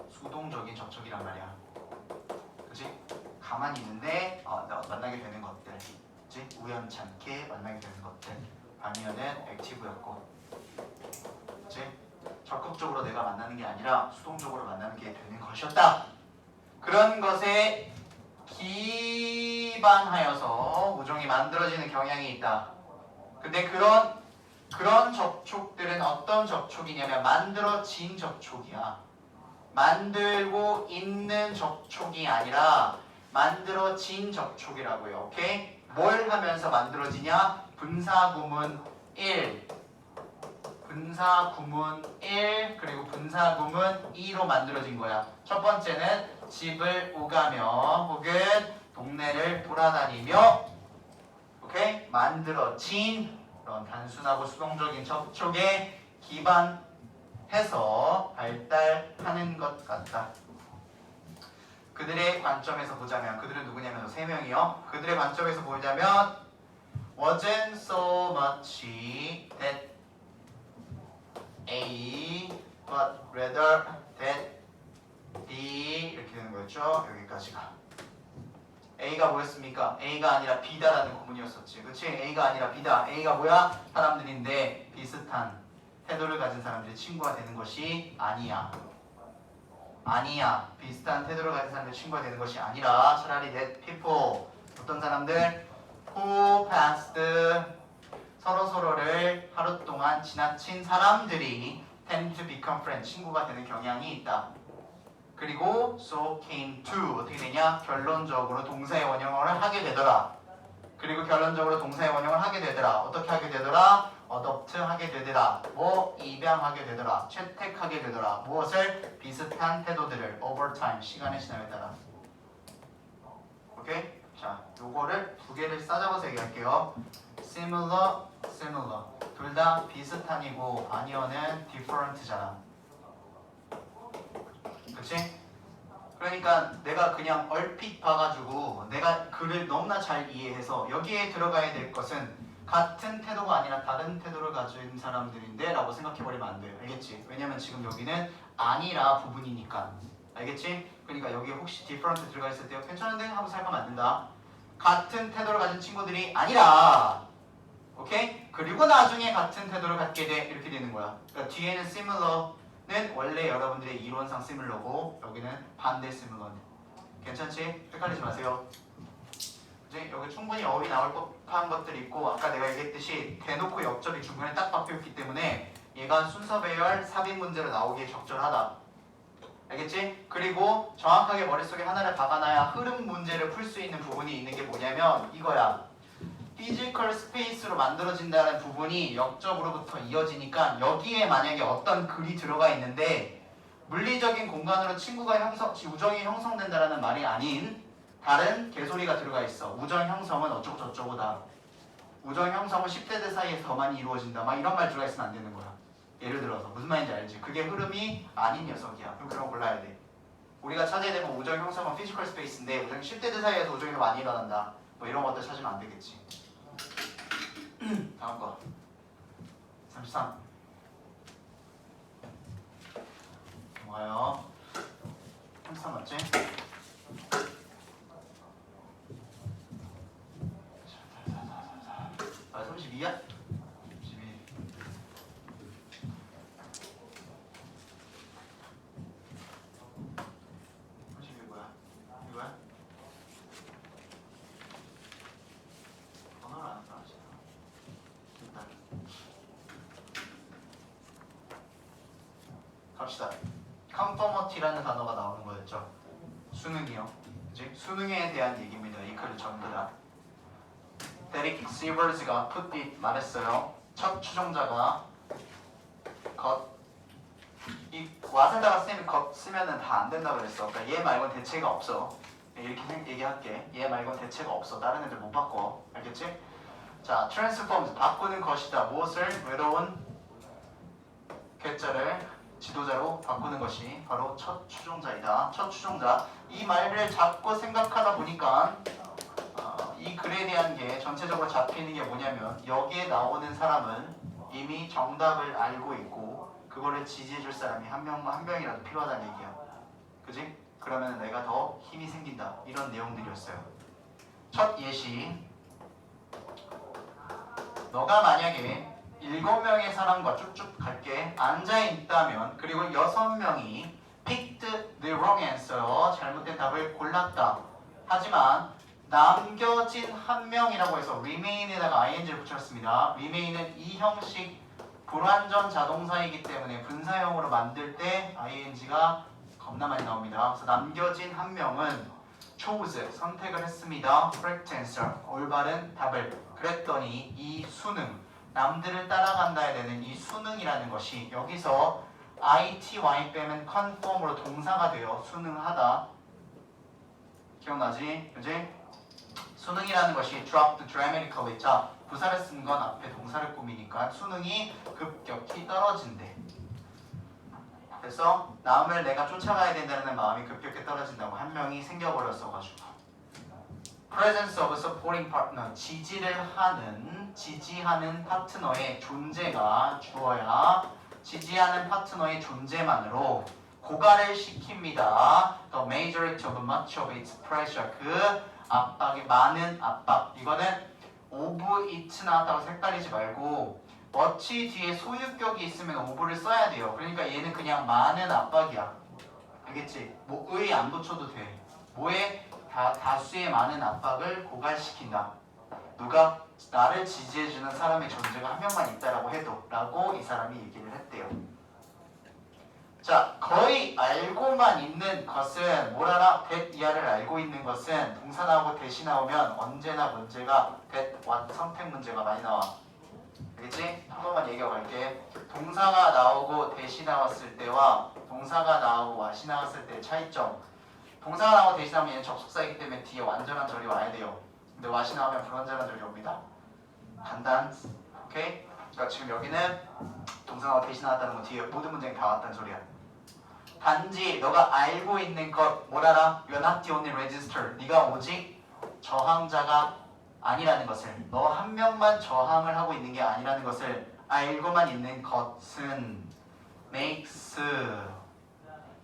수동적인 접촉이란 말이야. 그치? 가만히 있는데 만나게 되는 것들. 그치? 우연찮게 만나게 되는 것들. 아니면은 액티브였고. 그치? 적극적으로 내가 만나는 게 아니라 수동적으로 만나는 게 되는 것이었다. 그런 것에 기반하여서 우정이 만들어지는 경향이 있다. 근데 그런 접촉들은 어떤 접촉이냐면 만들어진 접촉이야. 만들고 있는 접촉이 아니라 만들어진 접촉이라고요. 오케이? 뭘 하면서 만들어지냐? 분사구문 1, 분사구문 1, 그리고 분사구문 2로 만들어진 거야. 첫 번째는 집을 오가며 혹은 동네를 돌아다니며, 오케이? 만들어진 그런 단순하고 수동적인 접촉에 기반해서 발달하는 것 같다. 그들의 관점에서 보자면, 그들은 누구냐면 3명이요. 그들의 관점에서 보자면 wasn't so much that A but rather that B 이렇게 되는 거였죠. 여기까지가 A가 뭐였습니까? A가 아니라 B다라는 구문이었었지. 그치? A가 아니라 B다. A가 뭐야? 사람들인데 비슷한 태도를 가진 사람들이 친구가 되는 것이 아니야. 비슷한 태도를 가진 사람들이 친구가 되는 것이 아니라 차라리 that people, 어떤 사람들? who passed, 서로를 하루 동안 지나친 사람들이 tend to become friends, 친구가 되는 경향이 있다. 그리고 so came to, 어떻게 되냐? 결론적으로 동사의 원형을 하게 되더라. 그리고 결론적으로 동사의 원형을 하게 되더라. 어떻게 하게 되더라? 어댑트 하게 되더라. 뭐 입양하게 되더라. 채택하게 되더라. 무엇을? 비슷한 태도들을 over time 시간의 지남에 따라. 오케이? 자, 요거를 두 개를 싸잡아서 얘기할게요. similar, similar. 둘 다 비슷한이고 아니어는 different잖아. 그치? 그러니까 내가 그냥 얼핏 봐가지고 내가 글을 너무나 잘 이해해서 여기에 들어가야 될 것은 같은 태도가 아니라 다른 태도를 가진 사람들인데 라고 생각해버리면 안 돼요. 알겠지? 왜냐면 지금 여기는 아니라 부분이니까. 알겠지? 그러니까 여기 혹시 different 들어가 있을 때 괜찮은데? 하고 생각하면 안 된다. 같은 태도를 가진 친구들이 아니라 오케이? 그리고 나중에 같은 태도를 갖게 돼 이렇게 되는 거야. 그러니까 뒤에는 similar는 원래 여러분들의 이론상 similar고 여기는 반대 similar. 괜찮지? 헷갈리지 마세요. 이제 여기 충분히 어휘 나올 법한 것들이 있고 아까 내가 얘기했듯이 대놓고 역접이 중간에 딱 박혀있기 때문에 얘가 순서 배열 삽입 문제로 나오기에 적절하다. 알겠지? 그리고 정확하게 머릿속에 하나를 박아놔야 흐름 문제를 풀 수 있는 부분이 있는 게 뭐냐면 이거야. 피지컬 스페이스로 만들어진다는 부분이 역접으로부터 이어지니까 여기에 만약에 어떤 글이 들어가 있는데 물리적인 공간으로 우정이 형성된다는 말이 아닌 다른 개소리가 들어가 있어. 우정 형성은 어쩌고 저쩌고다. 우정 형성은 10대들 사이에서만 이루어진다. 막 이런 말 들어가 있으면 안 되는 거야. 예를 들어서 무슨 말인지 알지? 그게 흐름이 아닌 녀석이야. 그럼 그런 거 골라야 돼. 우리가 찾아야 되면 우정 형성은 피지컬 스페이스인데 10대들 사이에서 우정이 많이 일어난다. 뭐 이런 것들 찾으면 안 되겠지. 다음 거 33 뭐예요? 33 맞지? 아 32야? 32 32 뭐야? 이거야? 번호를 안 써야지. 갑시다. 컨퍼머티라는 단어가 나오는 거였죠. 수능이요. 그치? 수능에 대한 얘기입니다. 이 글을 전부 다. 데릭 시버즈가 put it 말했어요. 첫 추종자가 이 와센다가 쌤이 쓰면은 다 안 된다 그랬어. 그러니까 얘 말고는 대체가 없어. 이렇게 얘기할게. 얘 말고는 대체가 없어. 다른 애들 못 바꿔. 알겠지? 자, transforms 바꾸는 것이다. 무엇을? 외로운 괴짜를 지도자로 바꾸는 것이 바로 첫 추종자이다. 첫 추종자. 이 말을 자꾸 생각하다 보니까 이 글에 대한 게 전체적으로 잡히는 게 뭐냐면 여기에 나오는 사람은 이미 정답을 알고 있고 그거를 지지해줄 사람이 한 명이라도 필요하다는 얘기야. 그지? 그러면 내가 더 힘이 생긴다. 이런 내용들이었어요. 첫 예시. 너가 만약에 7명의 사람과 쭉쭉 갈게 앉아있다면 그리고 6명이 picked the wrong answer 잘못된 답을 골랐다. 하지만 남겨진 한 명이라고 해서 remain에다가 ing를 붙였습니다. remain은 이 형식 불완전 자동사이기 때문에 분사형으로 만들 때 ing가 겁나 많이 나옵니다. 그래서 남겨진 한 명은 chose 선택을 했습니다. correct answer 올바른 답을. 그랬더니 이 수능 남들을 따라간다에 되는 이 수능이라는 것이 여기서 ity 빼면 conform으로 동사가 되어 수능하다. 기억나지? 그지? 수능이라는 것이 dropped dramatically. 자, 부사를 쓴 건 앞에 동사를 꾸미니까 수능이 급격히 떨어진대. 그래서 남을 내가 쫓아가야 된다는 마음이 급격히 떨어진다고 한 명이 생겨버렸어가지고 presence of a supporting partner 지지하는 파트너의 존재가 주어야 지지하는 파트너의 존재만으로 고갈을 시킵니다. The majority of much of its pressure 그 압박의 많은 압박 이거는 of it 나왔다고 헷갈리지 말고 much 뒤에 소유격이 있으면 of를 써야 돼요. 그러니까 얘는 그냥 많은 압박이야. 알겠지? 뭐 의 안 붙여도 돼. 뭐에 다수의 많은 압박을 고갈시킨다. 누가? 나를 지지해주는 사람의 존재가 한 명만 있다라고 해도 라고 이 사람이 얘기를 했대요. 자, 거의 알고만 있는 것은 뭘 알아? that 이하를 알고 있는 것은 동사 나오고 대시 나오면 언제나 문제가 that, what 선택 문제가 많이 나와. 알겠지? 한 번만 얘기하고 갈게. 동사가 나오고 대시 나왔을 때와 동사가 나오고 what이 나왔을 때의 차이점. 동사가 나오고 대시 나오면 얘는 접속사이기 때문에 뒤에 완전한 절이 와야 돼요. 근데 what이 나오면 불완전한 절이 옵니다. 간단. 오케이? 그러니까 지금 여기는 동사가 대시 나왔다는 건 뒤에 모든 문장이 다 왔다는 소리야. 단지 너가 알고 있는 것 뭘 알아? You're not the only register. 네가 오직 저항자가 아니라는 것을, 너 한 명만 저항을 하고 있는 게 아니라는 것을 알고만 있는 것은 makes,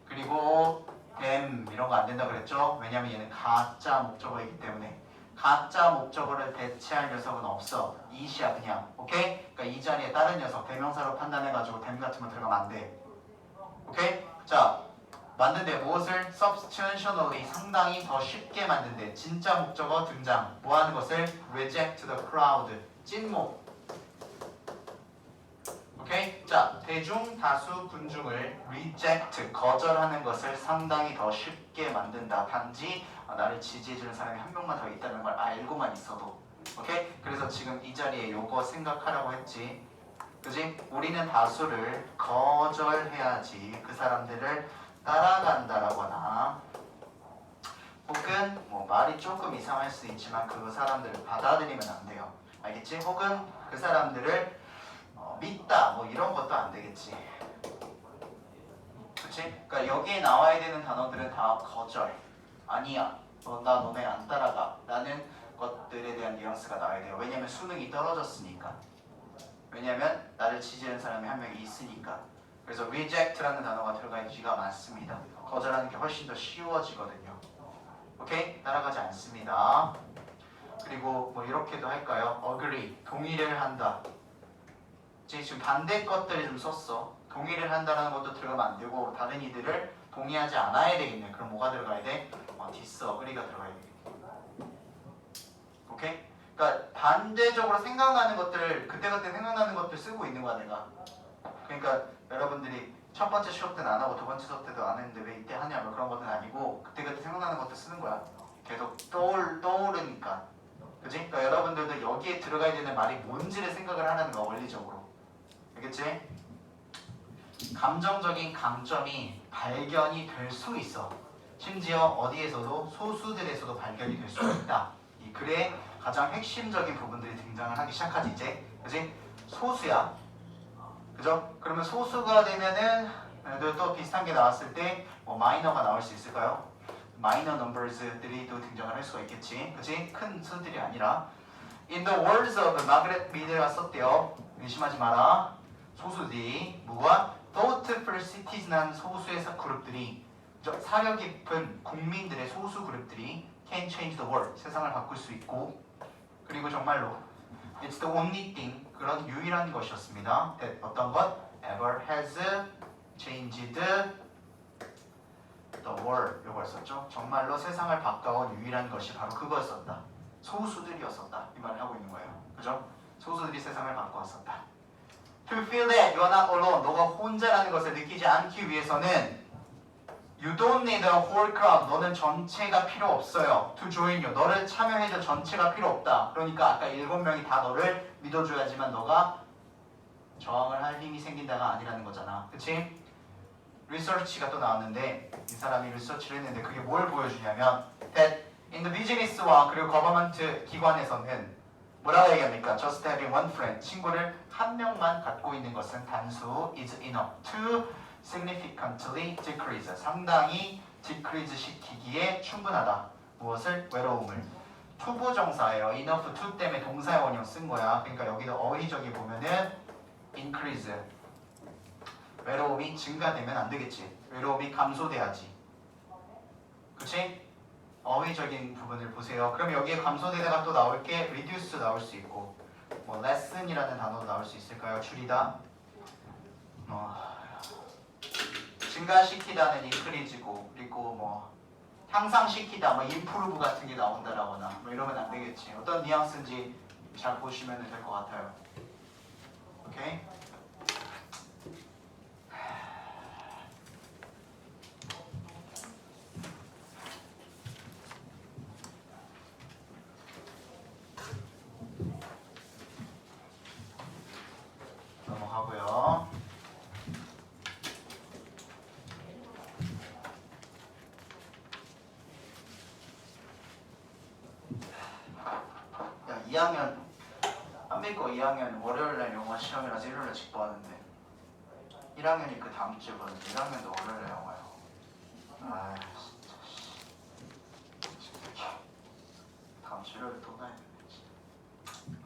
그리고 them 이런 거 안 된다 그랬죠? 왜냐면 얘는 가짜 목적어이기 때문에. 가짜 목적어를 대체할 녀석은 없어. 이시야 그냥. 오케이? 그러니까 이 자리에 다른 녀석 대명사로 판단해가지고 them 같은 거 들어가면 안 돼. 오케이? 자, 만든데 무엇을? substantially 상당히 더 쉽게 만든데 진짜 목적어 등장. 뭐 하는 것을? reject the crowd 찐목. 오케이? 자, 대중, 다수, 군중을 reject 거절하는 것을 상당히 더 쉽게 만든다. 단지 나를 지지해주는 사람이 한 명만 더 있다는 걸 알고만 있어도. 오케이? 그래서 지금 이 자리에 요거 생각하라고 했지. 그지? 우리는 다수를 거절해야지 그 사람들을 따라간다라거나 혹은 뭐 말이 조금 이상할 수 있지만 그 사람들을 받아들이면 안 돼요. 알겠지? 혹은 그 사람들을 믿다 뭐 이런 것도 안 되겠지. 그치? 그러니까 여기에 나와야 되는 단어들은 다 거절. 아니야. 나 너네 안 따라가. 라는 것들에 대한 뉘앙스가 나와야 돼요. 왜냐면 수능이 떨어졌으니까. 왜냐면 나를 지지하는 사람이 한 명이 있으니까. 그래서 reject라는 단어가 들어가야지가 많습니다. 거절하는 게 훨씬 더 쉬워지거든요. 오케이? 따라가지 않습니다. 그리고 뭐 이렇게도 할까요? agree, 동의를 한다. 지금 반대 것들을 좀 썼어. 동의를 한다는 것도 들어가면 안 되고 다른 이들을 동의하지 않아야 되겠네. 그럼 뭐가 들어가야 돼? disagree가 들어가야 돼. 오케이? 그러니까 반대적으로 생각나는 것들을 그때그때 생각나는 것들 쓰고 있는 거야 내가. 그러니까 여러분들이 첫 번째 수업 때는 안 하고 두 번째 수업 때도 안 했는데 왜 이때 하냐 뭐 그런 것은 아니고 그때그때 생각나는 것들 쓰는 거야. 계속 떠오르니까. 그치? 그러니까 여러분들도 여기에 들어가야 되는 말이 뭔지를 생각을 하는 거야 원리적으로. 알겠지? 감정적인 강점이 발견이 될 수 있어. 심지어 어디에서도 소수들에서도 발견이 될 수 있다. 이 글의 가장 핵심적인 부분들이 등장을 하기 시작하지 이제. 그치? 소수야. 그죠? 그러면 소수가 되면은 또 비슷한 게 나왔을 때 뭐 마이너가 나올 수 있을까요? 마이너 넘버즈들이 또 등장을 할 수가 있겠지. 그치? 큰 수들이 아니라. In the words of 마그렛 미드가 썼대요. 의심하지 마라. 소수들이 뭐가? thoughtful cities라는 소수의 그룹들이 사려 깊은 국민들의 소수 그룹들이 can change the world 세상을 바꿀 수 있고 그리고 정말로 it's the only thing 그런 유일한 것이었습니다. that 어떤 것? ever has changed the world 이걸 썼죠. 정말로 세상을 바꿔온 유일한 것이 바로 그거였었다. 소수들이었었다. 이 말을 하고 있는 거예요. 그죠? 소수들이 세상을 바꿔왔었다. To feel that you are not alone. 너가 혼자라는 것을 느끼지 않기 위해서는 you don't need a whole crowd. 너는 전체가 필요 없어요. To join you. 너를 참여해줄 전체가 필요 없다. 그러니까 아까 7명이 다 너를 믿어줘야지만 너가 저항을 할 힘이 생긴다가 아니라는 거잖아. 그치? 리서치가 또 나왔는데 이 사람이 리서치를 했는데 그게 뭘 보여주냐면 that in the business와 그리고 government 기관에서는 뭐라고 얘기합니까? Just having one friend. 친구를 한 명만 갖고 있는 것은 단수 is enough to significantly decrease. 상당히 decrease 시키기에 충분하다. 무엇을? 외로움을. 투부정사예요. enough to 때문에 동사의 원형 쓴 거야. 그러니까 여기도 어휘적이 보면은 increase. 외로움이 증가되면 안 되겠지. 외로움이 감소돼야지. 그치? 어휘적인 부분을 보세요. 그럼 여기에 감소되다가 또 나올 게 reduce 나올 수 있고 뭐 lesson이라는 단어도 나올 수 있을까요? 줄이다. 증가시키다는 increase고 그리고 뭐 향상시키다 뭐 improve 같은 게 나온다라거나 뭐 이러면 안 되겠지. 어떤 뉘앙스인지 잘 보시면 될 것 같아요. 오케이? 2학년 안 믿고 2학년 월요일날 영어 시험이라서 일요일날 직보하는데 1학년이 그 다음 주거든요. 1학년도 월요일날 영어예요. 아 진짜 다음 주 일요일에 또 가야 되네.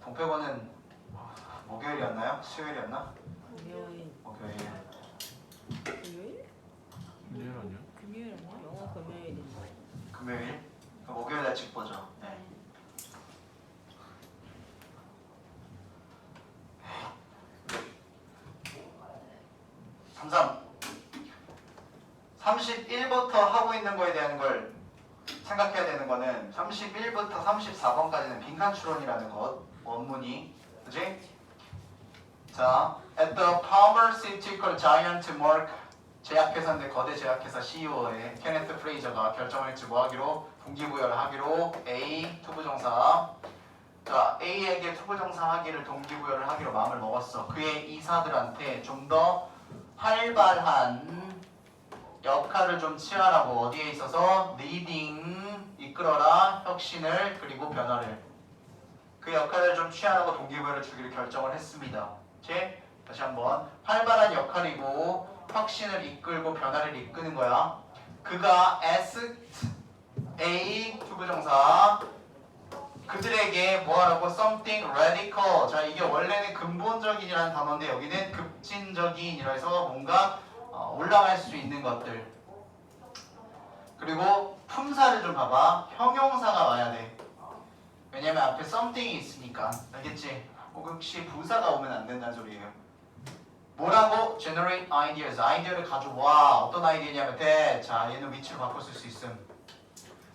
동표고는 목요일이었나요? 수요일이었나? 금요일. 목요일. 금요일? 금요일 아니야? 금요일 아니야? 영어 금요일인데. 금요일? 목요일날 직보죠. 네. 삼삼 31부터 하고 있는 거에 대한 걸 생각해야 되는 거는 31부터 34번까지는 빈칸 추론이라는 것 원문이 그지? 자, at the pharmaceutical giant Merck 제약회사인데 거대 제약회사 CEO의 케네트 프레이저가 결정을 했지 뭐 하기로 동기부여를 하기로 A 투부정사 자 A에게 투부정사 하기를 동기부여를 하기로 마음을 먹었어. 그의 이사들한테 좀 더 활발한 역할을 좀 취하라고 어디에 있어서 leading 이끌어라 혁신을 그리고 변화를 그 역할을 좀 취하라고 동기부여를 주기로 결정을 했습니다. 제 다시 한번 활발한 역할이고 혁신을 이끌고 변화를 이끄는 거야. 그가 asked A 투부정사 그들에게 뭐하라고 something radical 자 이게 원래는 근본적인이라는 단어인데 여기는 급진적인이라 해서 뭔가 올라갈 수 있는 것들 그리고 품사를 좀 봐봐 형용사가 와야 돼 왜냐면 앞에 something이 있으니까 알겠지? 혹시 부사가 오면 안 된다는 소리예요 뭐라고? generate ideas 아이디어를 가져와 어떤 아이디어냐면 자 얘는 위치를 바꿔 쓸 수 있음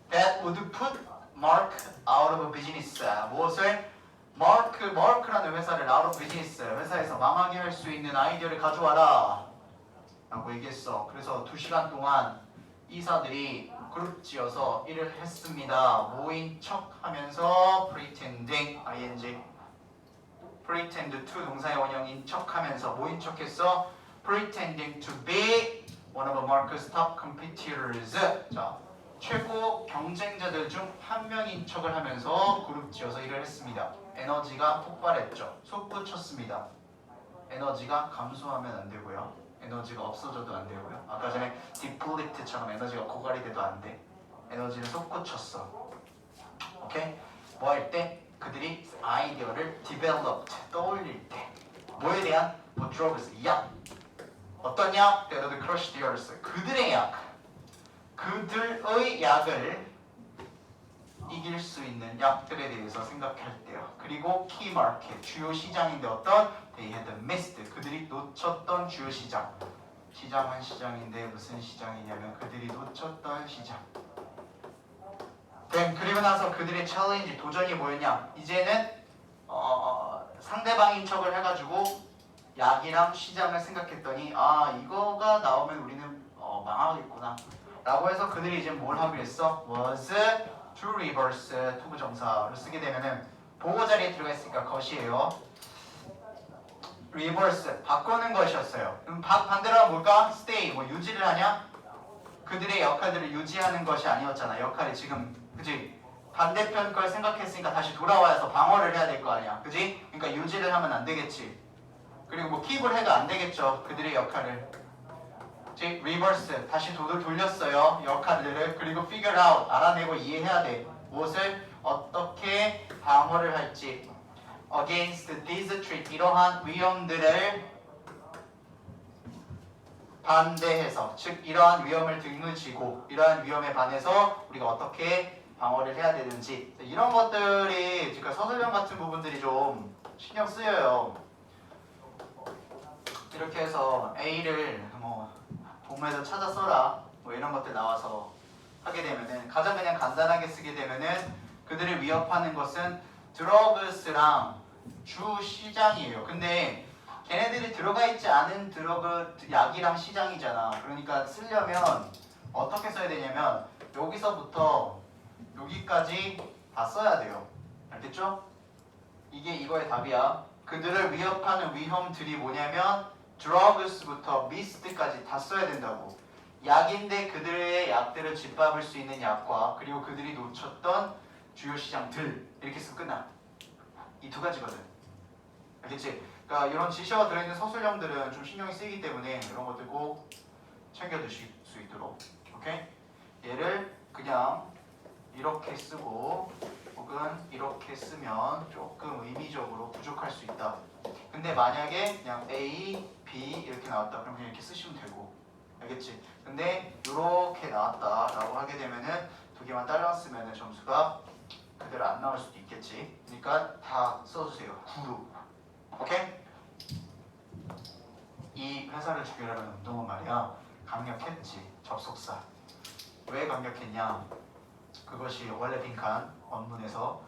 that would put Mark out of business 무엇을? Mark라는 회사를 out of business 회사에서 망하게 할 수 있는 아이디어를 가져와라 라고 얘기했어. 그래서 2시간 동안 이사들이 그룹 지어서 일을 했습니다. 모인 척 하면서 pretending ing pretend to 동사의 원형인 척 하면서 모인 척 했어. pretending to be one of Mark's top competitors 자 최고 경쟁자들 중 한 명인 척을 하면서 그룹 지어서 일을 했습니다. 에너지가 폭발했죠. 솟구쳤습니다. 에너지가 감소하면 안 되고요. 에너지가 없어져도 안 되고요. 아까 전에 deplete처럼 에너지가 고갈이 돼도 안 돼. 에너지를 솟구쳤어. 오케이? 뭐 할 때? 그들이 아이디어를 developed, 떠올릴 때. 뭐에 대한? 뭐 drugs, 약. 어떤 약? They would crush theirs. 그들의 약. 그들의 약을 이길 수 있는 약들에 대해서 생각할 때요. 그리고 key market, 주요 시장인데 어떤? They had missed, 그들이 놓쳤던 주요 시장. 시장은 시장인데 무슨 시장이냐면 그들이 놓쳤던 시장. 그리고 나서 그들의 챌린지, 도전이 뭐였냐? 이제는 상대방인 척을 해가지고 약이랑 시장을 생각했더니 아 이거가 나오면 우리는 망하겠구나 라고 해서 그들이 이제 뭘 하기로 했어? was to reverse 투부정사를 쓰게 되면은 보호 자리에 들어가 있으니까 것이에요. reverse 바꾸는 것이었어요. 그럼 반대로 하면 뭘까? stay 뭐 유지를 하냐? 그들의 역할들을 유지하는 것이 아니었잖아. 역할이 지금 그지? 반대편 걸 생각했으니까 다시 돌아와서 방어를 해야 될 거 아니야. 그지? 그러니까 유지를 하면 안 되겠지. 그리고 뭐 킵을 해도 안 되겠죠. 그들의 역할을. 즉 reverse 다시 돌렸어요. 역할들을. 그리고 figure out 알아내고 이해해야 돼. 무엇을 어떻게 방어를 할지. against these threat 이러한 위험들을 반대해서 즉 이러한 위험을 등을 이러한 위험에 반해서 우리가 어떻게 방어를 해야 되는지 이런 것들이 그러니까 서술형 같은 부분들이 좀 신경 쓰여요. 이렇게 해서 A를 뭐 본문에서 찾아 써라 뭐 이런 것들 나와서 하게 되면은 가장 그냥 간단하게 쓰게 되면은 그들을 위협하는 것은 드러그스랑 주 시장이에요. 근데 걔네들이 들어가 있지 않은 드러그 약이랑 시장이잖아. 그러니까 쓰려면 어떻게 써야 되냐면 여기서부터 여기까지 다 써야 돼요. 알겠죠? 이게 이거의 답이야. 그들을 위협하는 위험들이 뭐냐면 drugs부터 mist까지 다 써야 된다고. 약인데 그들의 약들을 짓밟을 수 있는 약과 그리고 그들이 놓쳤던 주요 시장들 이렇게 쓰면 끝나. 이 두 가지거든. 알겠지? 그러니까 이런 지시어가 들어있는 서술형들은 좀 신경이 쓰이기 때문에 이런 것들 꼭 챙겨두실 수 있도록. 오케이? 얘를 그냥 이렇게 쓰고 혹은 이렇게 쓰면 조금 의미적으로 부족할 수 있다. 근데 만약에 그냥 A, B 이렇게 나왔다 그럼 그냥 이렇게 쓰시면 되고. 알겠지? 근데 이렇게 나왔다라고 하게 되면은 두 개만 딸랑 쓰면은 점수가 그대로 안 나올 수도 있겠지. 그러니까 다 써주세요. 구로. 오케이? 이 회사를 죽이려는 운동은 말이야 강력했지. 접속사. 왜 강력했냐? 그것이 원래 빈칸 원문에서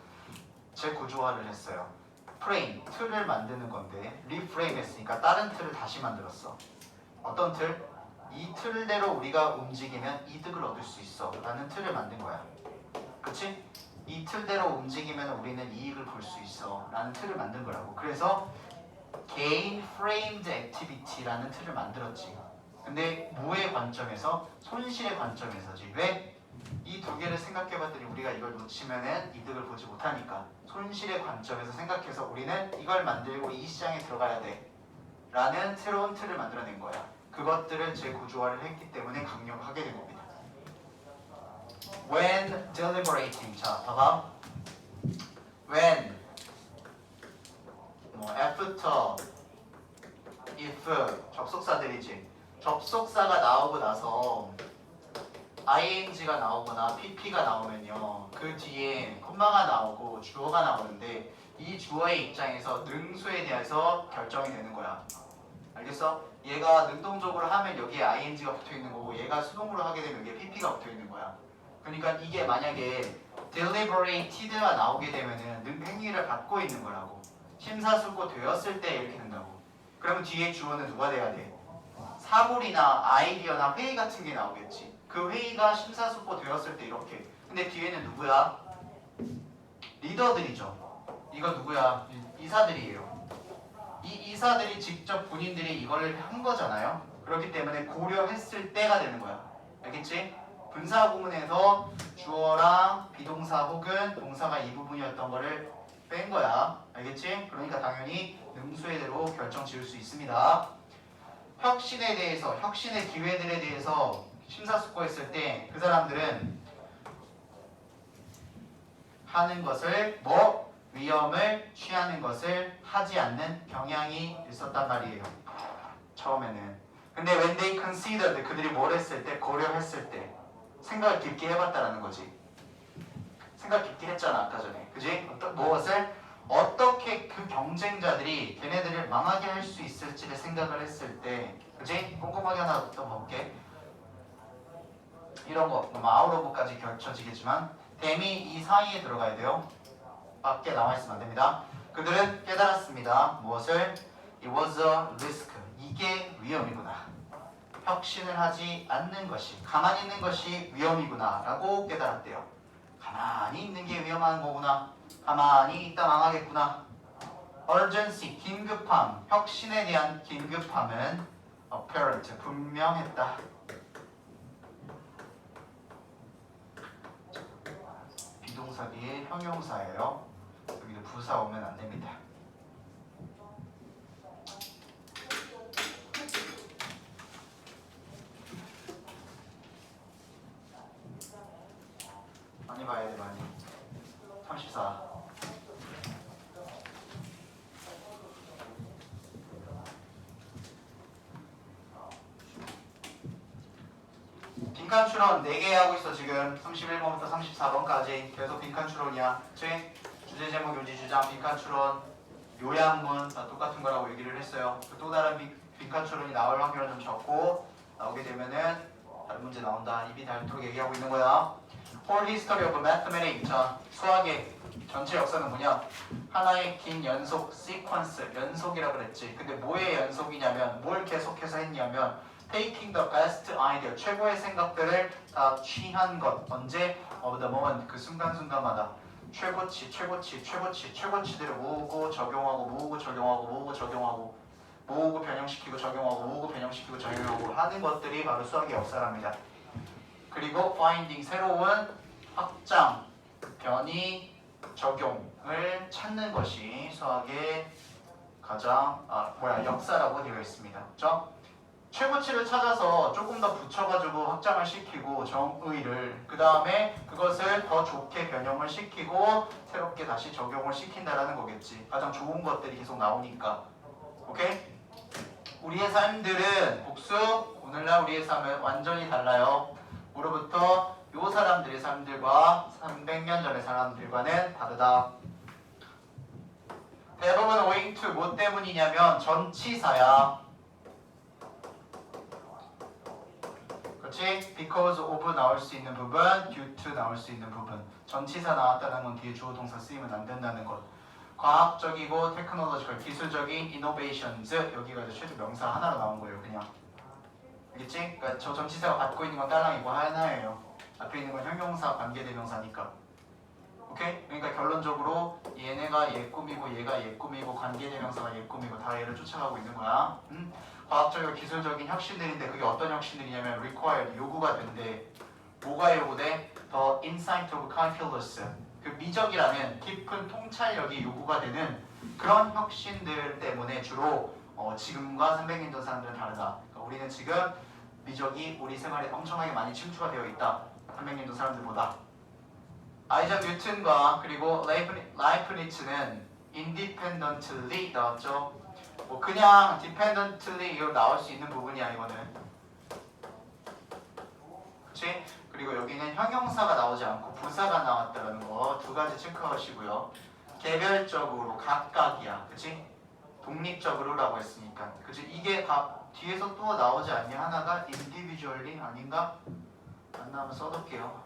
재구조화를 했어요. 프레임, 틀을 만드는 건데 리프레임 했으니까 다른 틀을 다시 만들었어. 어떤 틀? 이 틀대로 우리가 움직이면 이득을 얻을 수 있어 라는 틀을 만든 거야. 그치? 이 틀대로 움직이면 우리는 이익을 볼 수 있어 라는 틀을 만든 거라고. 그래서 Gain Framed Activity라는 틀을 만들었지. 근데 뭐의 관점에서? 손실의 관점에서지. 왜? 이 두 개를 생각해봤더니 우리가 이걸 놓치면은 이득을 보지 못하니까 손실의 관점에서 생각해서 우리는 이걸 만들고 이 시장에 들어가야 돼 라는 새로운 틀을 만들어낸 거야. 그것들을 재구조화를 했기 때문에 강력하게 된 겁니다. When deliberating. 자, 봐봐. When 뭐 after, if 접속사들이지. 접속사가 나오고 나서 ing가 나오거나 pp가 나오면요 그 뒤에 콤마가 나오고 주어가 나오는데 이 주어의 입장에서 능수에 대해서 결정이 되는 거야. 알겠어? 얘가 능동적으로 하면 여기에 ing가 붙어있는 거고 얘가 수동으로 하게 되면 여기에 pp가 붙어있는 거야. 그러니까 이게 만약에 deliberated가 나오게 되면은 능행위를 갖고 있는 거라고. 심사숙고 되었을 때 이렇게 된다고. 그러면 뒤에 주어는 누가 돼야 돼? 사물이나 아이디어나 회의 같은 게 나오겠지. 그 회의가 심사숙고 되었을 때 이렇게. 근데 뒤에는 누구야? 리더들이죠. 이거 누구야? 이사들이에요. 이 이사들이 직접 본인들이 이걸 한 거잖아요. 그렇기 때문에 고려했을 때가 되는 거야. 알겠지? 분사 구문에서 주어랑 비동사 혹은 동사가 이 부분이었던 거를 뺀 거야. 알겠지? 그러니까 당연히 능수에대로 결정 지을 수 있습니다. 혁신에 대해서, 혁신의 기회들에 대해서 심사숙고했을 때 그 사람들은 하는 것을 위험을 취하는 것을 하지 않는 경향이 있었단 말이에요. 처음에는. 근데 when they considered, 그들이 뭘 했을 때? 고려했을 때. 생각을 깊게 해봤다라는 거지. 생각 깊게 했잖아 아까 전에. 그지? 무엇을? 어떻게 그 경쟁자들이 걔네들을 망하게 할 수 있을지를 생각을 했을 때. 그지? 꼼꼼하게 하나 더 볼게. 이런 거 아웃 오브까지 결쳐지겠지만 댐이 이 사이에 들어가야 돼요. 밖에 나와있으면 안됩니다. 그들은 깨달았습니다. 무엇을? It was a risk. 이게 위험이구나. 혁신을 하지 않는 것이, 가만히 있는 것이 위험이구나 라고 깨달았대요. 가만히 있는 게 위험한 거구나. 가만히 있다 망하겠구나. urgency, 긴급함. 혁신에 대한 긴급함은 apparent, 분명했다. 비동사 뒤에 형용사예요. 여기도 부사 오면 안 됩니다. 많이 봐야 돼, 많이. 34. 빈칸 추론 4개 하고 있어 지금. 31번부터 34번까지 계속 빈칸 추론이야. 그치? 주제 제목 요지 주장 빈칸 추론 요약문 다 똑같은 거라고 얘기를 했어요. 또 다른 빈칸 추론이 나올 확률은 좀 적고 나오게 되면은 다른 문제 나온다. 입이 닳도록 얘기하고 있는 거야. Whole history of mathematics. 자, 수학의 전체 역사는 뭐냐? 하나의 긴 연속 시퀀스, 연속이라 그랬지. 근데 뭐의 연속이냐면 뭘 계속해서 했냐면 taking the best idea, 최고의 생각들을 다 취한 것. 언제? of the moment, 그 순간순간마다 최고치, 최고치, 최고치, 최고치들을 모으고 적용하고 모으고 적용하고 모으고 적용하고 모으고 변형시키고 적용하고 모으고 변형시키고 적용하고 하는 것들이 바로 수학의 역사랍니다. 그리고 finding, 새로운 확장, 변이 적용을 찾는 것이 수학의 가장 역사라고 되어 있습니다. 그렇죠? 최고치를 찾아서 조금 더 붙여가지고 확장을 시키고 정의를 그 다음에 그것을 더 좋게 변형을 시키고 새롭게 다시 적용을 시킨다라는 거겠지. 가장 좋은 것들이 계속 나오니까. 오케이? 우리의 삶들은 복수 오늘날 우리의 삶은 완전히 달라요. 우로부터 요 사람들의 삶들과 300년 전의 사람들과는 다르다. 대부분 owing to 뭐 때문이냐면 전치사야. 그렇지? because of 나올 수 있는 부분, due to 나올 수 있는 부분. 전치사 나왔다는 건 뒤에 주어 동사 쓰이면 안 된다는 것. 과학적이고 테크놀로지컬 기술적인 innovations 여기가 이제 최종 명사 하나로 나온 거예요. 그냥. 알겠지? 그러니까 저 전치사가 갖고 있는 건 딸랑이고 하나예요. 앞에 있는 건 형용사 관계대명사니까. 오케이? 그러니까 결론적으로 얘네가 얘 꾸미고 얘가 얘 꾸미고 관계대명사가 얘 꾸미고 다 얘를 쫓아가고 있는 거야. 과학적이고 기술적인 혁신들인데 그게 어떤 혁신들이냐면 required 요구가 된대. 뭐가 요구돼? The insight of calculus 그 미적이라는 깊은 통찰력이 요구가 되는 그런 혁신들 때문에 주로 지금과 300년 전 사람들은 다르다. 그러니까 우리는 지금 미적이 우리 생활에 엄청나게 많이 침투가 되어 있다. 300년 전 사람들보다. 아이작 뉴턴과 그리고 라이프니츠는 independently 나왔죠. 뭐 그냥 dependently 이거 나올 수 있는 부분이야 이거는. 그치? 그리고 여기는 형용사가 나오지 않고 부사가 나왔다는 거 두 가지 체크하시고요. 개별적으로 각각이야. 그치? 독립적으로라고 했으니까. 그치? 이게 뒤에서 또 나오지 않냐? 하나가 individually 아닌가? 안 나오면 써둘게요.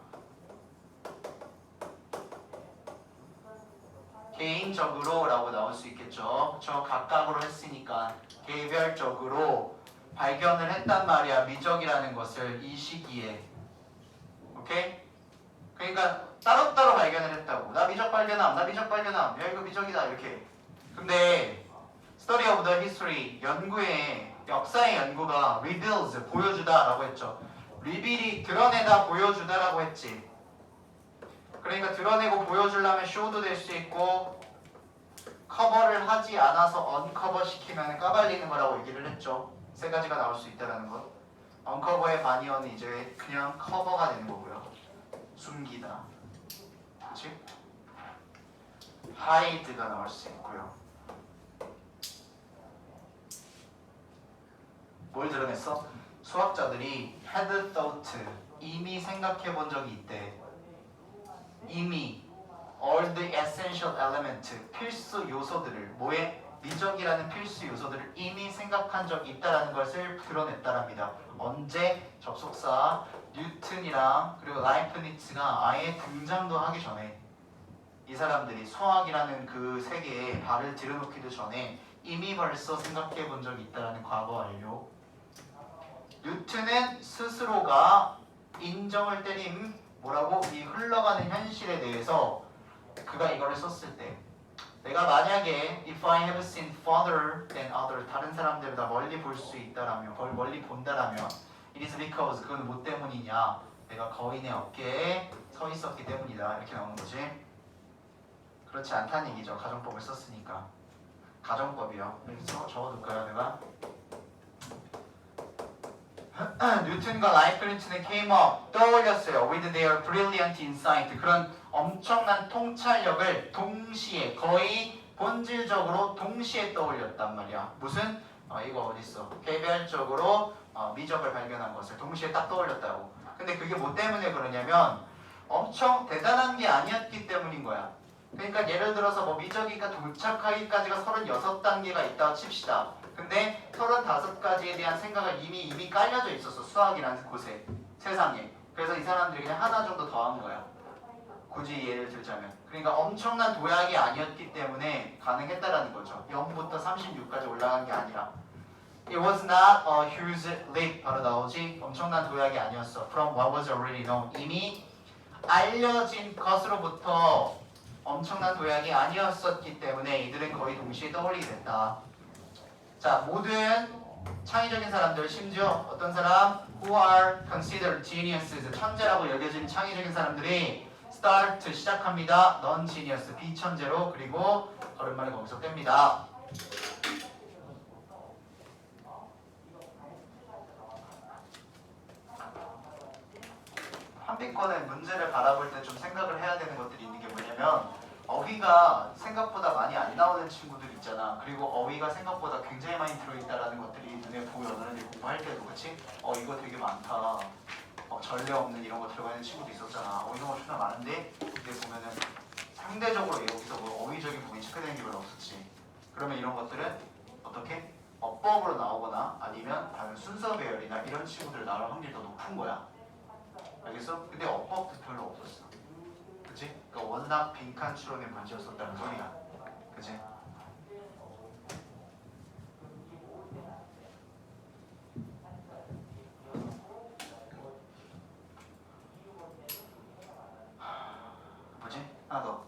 개인적으로 라고 나올 수 있겠죠. 저 각각으로 했으니까 개별적으로 발견을 했단 말이야. 미적이라는 것을 이 시기에. 오케이? 그러니까 따로따로 발견을 했다고. 나 미적 발견함, 나 미적 발견함. 야 이거 미적이다 이렇게. 근데 Study of the History 연구의 역사의 연구가 reveals 보여주다 라고 했죠. reveal이 드러내다 보여주다라고 했지. 그러니까 드러내고 보여주려면 show도 될 수 있고 커버를 하지 않아서 언커버 시키면 까발리는 거라고 얘기를 했죠. 세 가지가 나올 수 있다는 것. 언커버의 반이어는 이제 그냥 커버가 되는 거고요. 숨기다. 그치? hide가 나올 수 있고요. 뭘 드러냈어? 수학자들이 had thought 이미 생각해 본 적이 있대. 이미 all the essential element 필수 요소들을 뭐에 미적이라는 필수 요소들을 이미 생각한 적이 있다라는 것을 드러냈다랍니다. 언제? 접속사 뉴턴이랑 그리고 라이프니츠가 아예 등장도 하기 전에 이 사람들이 수학이라는 그 세계에 발을 들여놓기도 전에 이미 벌써 생각해 본 적이 있다라는 과거 완료. 뉴턴은 스스로가 인정을 때린 뭐라고? 이 흘러가는 현실에 대해서 그가 이거를 썼을 때 내가 만약에 if I have seen farther than others 다른 사람들보다 멀리 볼 수 있다라면 멀리 본다라면 it is because 그건 뭐 때문이냐 내가 거인의 어깨에 서 있었기 때문이다 이렇게 나오는 거지. 그렇지 않다는 얘기죠. 가정법을 썼으니까. 가정법이요. 여기서 적어둘까요 내가? 뉴턴과 라이프니츠는 came up 떠올렸어요. with their brilliant insight 그런 엄청난 통찰력을 동시에 거의 본질적으로 동시에 떠올렸단 말이야. 무슨? 이거 어딨어? 개별적으로 미적을 발견한 것을 동시에 딱 떠올렸다고. 근데 그게 뭐 때문에 그러냐면 엄청 대단한 게 아니었기 때문인 거야. 그러니까 예를 들어서 뭐 미적이가 도착하기까지가 36단계가 있다고 칩시다. 근데 35가지에 대한 생각을 이미 깔려져 있었어. 수학이라는 곳에 세상에. 그래서 이 사람들이 그냥 하나 정도 더한 거야. 굳이 예를 들자면. 그러니까 엄청난 도약이 아니었기 때문에 가능했다라는 거죠. 0부터 36까지 올라간 게 아니라. It was not a huge leap 바로 나오지. 엄청난 도약이 아니었어. From what was already known 이미 알려진 것으로부터 엄청난 도약이 아니었었기 때문에 이들은 거의 동시에 떠올리게 됐다. 자, 모든 창의적인 사람들, 심지어 어떤 사람 who are considered geniuses, 천재라고 여겨진 창의적인 사람들이 start 시작합니다. non genius 비천재로 그리고 걸음마를 거기서 뗍니다. 한비권의 문제를 바라볼 때 좀 생각을 해야 되는 것들이 있는 게 뭐냐면 어휘가 생각보다 많이 안 나오는 친구들 있잖아. 그리고 어휘가 생각보다 굉장히 많이 들어있다라는 것들이 눈에 보여. 너네들 공부할 때도 그치? 이거 되게 많다. 전례 없는 이런 거 들어가 있는 친구도 있었잖아. 이런 거 존나 많은데 근데 보면은 상대적으로 여기서 뭐 어휘적인 부분이 체크되는 게 별로 없었지. 그러면 이런 것들은 어떻게? 어법으로 나오거나 아니면 다른 순서 배열이나 이런 친구들 나올 확률이 더 높은 거야. 알겠어? 근데 어법도 별로 없었어. 그치? 그러니까 워낙 빈칸 추론의 문제였었다는 소리야. 그치? 뭐지? 하나 더.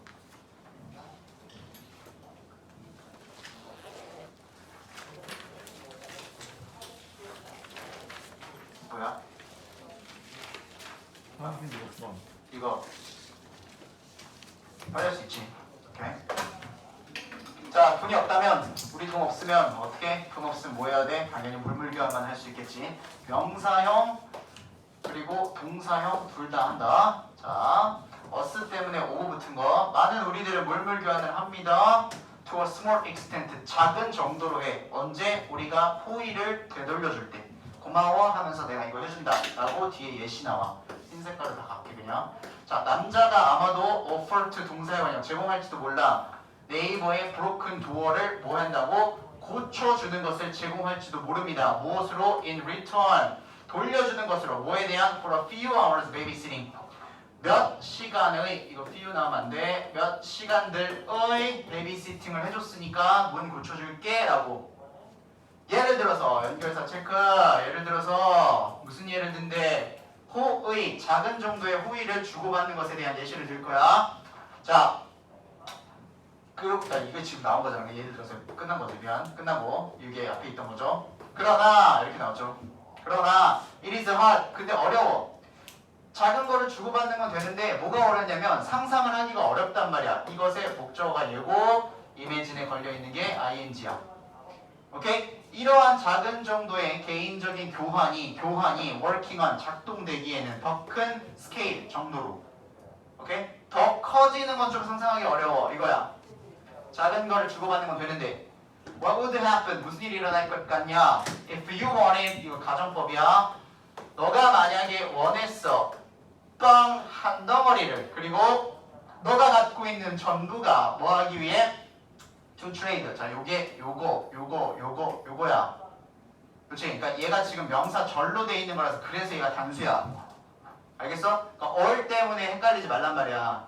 뭐야? 36번. 이거 빨리 할 수 있지. 오케이. 자, 돈이 없다면 우리 돈 없으면 어떻게? 돈 없으면 뭐 해야 돼? 당연히 물물교환만 할 수 있겠지. 명사형 그리고 동사형 둘 다 한다. 자, 어스 때문에 오 붙은 거. 많은 우리들은 물물교환을 합니다. To a small extent 작은 정도로 해. 언제? 우리가 호의를 되돌려줄 때. 고마워 하면서 내가 이거 해준다 라고 뒤에 예시 나와. 흰 색깔을 다 갖게 그냥. 자, 남자가 아마도 offer to 동사의 원형 제공할지도 몰라. 네이버의 broken door를 뭐 한다고? 고쳐주는 것을 제공할지도 모릅니다. 무엇으로? in return 돌려주는 것으로. 뭐에 대한? for a few hours babysitting 몇 시간의, 이거 few 나오면 안 돼. 몇 시간들의 베이비시팅을 해줬으니까 문 고쳐줄게 라고. 예를 들어서 연결사 체크. 예를 들어서 무슨 예를 든데 호의, 작은 정도의 호의를 주고받는 것에 대한 예시를 들 거야. 자, 이거 지금 나온 거잖아. 예를 들어서 끝난 거죠. 미안. 끝나고 이게 앞에 있던 거죠. 그러나 이렇게 나왔죠. 그러나 it is hard. 근데 어려워. 작은 거를 주고받는 건 되는데 뭐가 어렵냐면 상상을 하기가 어렵단 말이야. 이것의 목적어가 얘고 imagine에 걸려있는 게 ing야. 오케이? 이러한 작은 정도의 개인적인 교환이 working on 작동되기에는 더 큰 스케일 정도로, 오케이? 더 커지는 건 좀 상상하기 어려워. 이거야. 작은 거를 주고받는 건 되는데 what would happen? 무슨 일이 일어날 것 같냐? If you wanted, 이거 가정법이야. 너가 만약에 원했어 빵 한 덩어리를, 그리고 너가 갖고 있는 전부가 뭐 하기 위해? to trade. 자, 요거야. 그렇지? 그러니까 얘가 지금 명사 절로 돼 있는 거라서 그래서 얘가 단수야. 알겠어? 그러니까 all 때문에 헷갈리지 말란 말이야.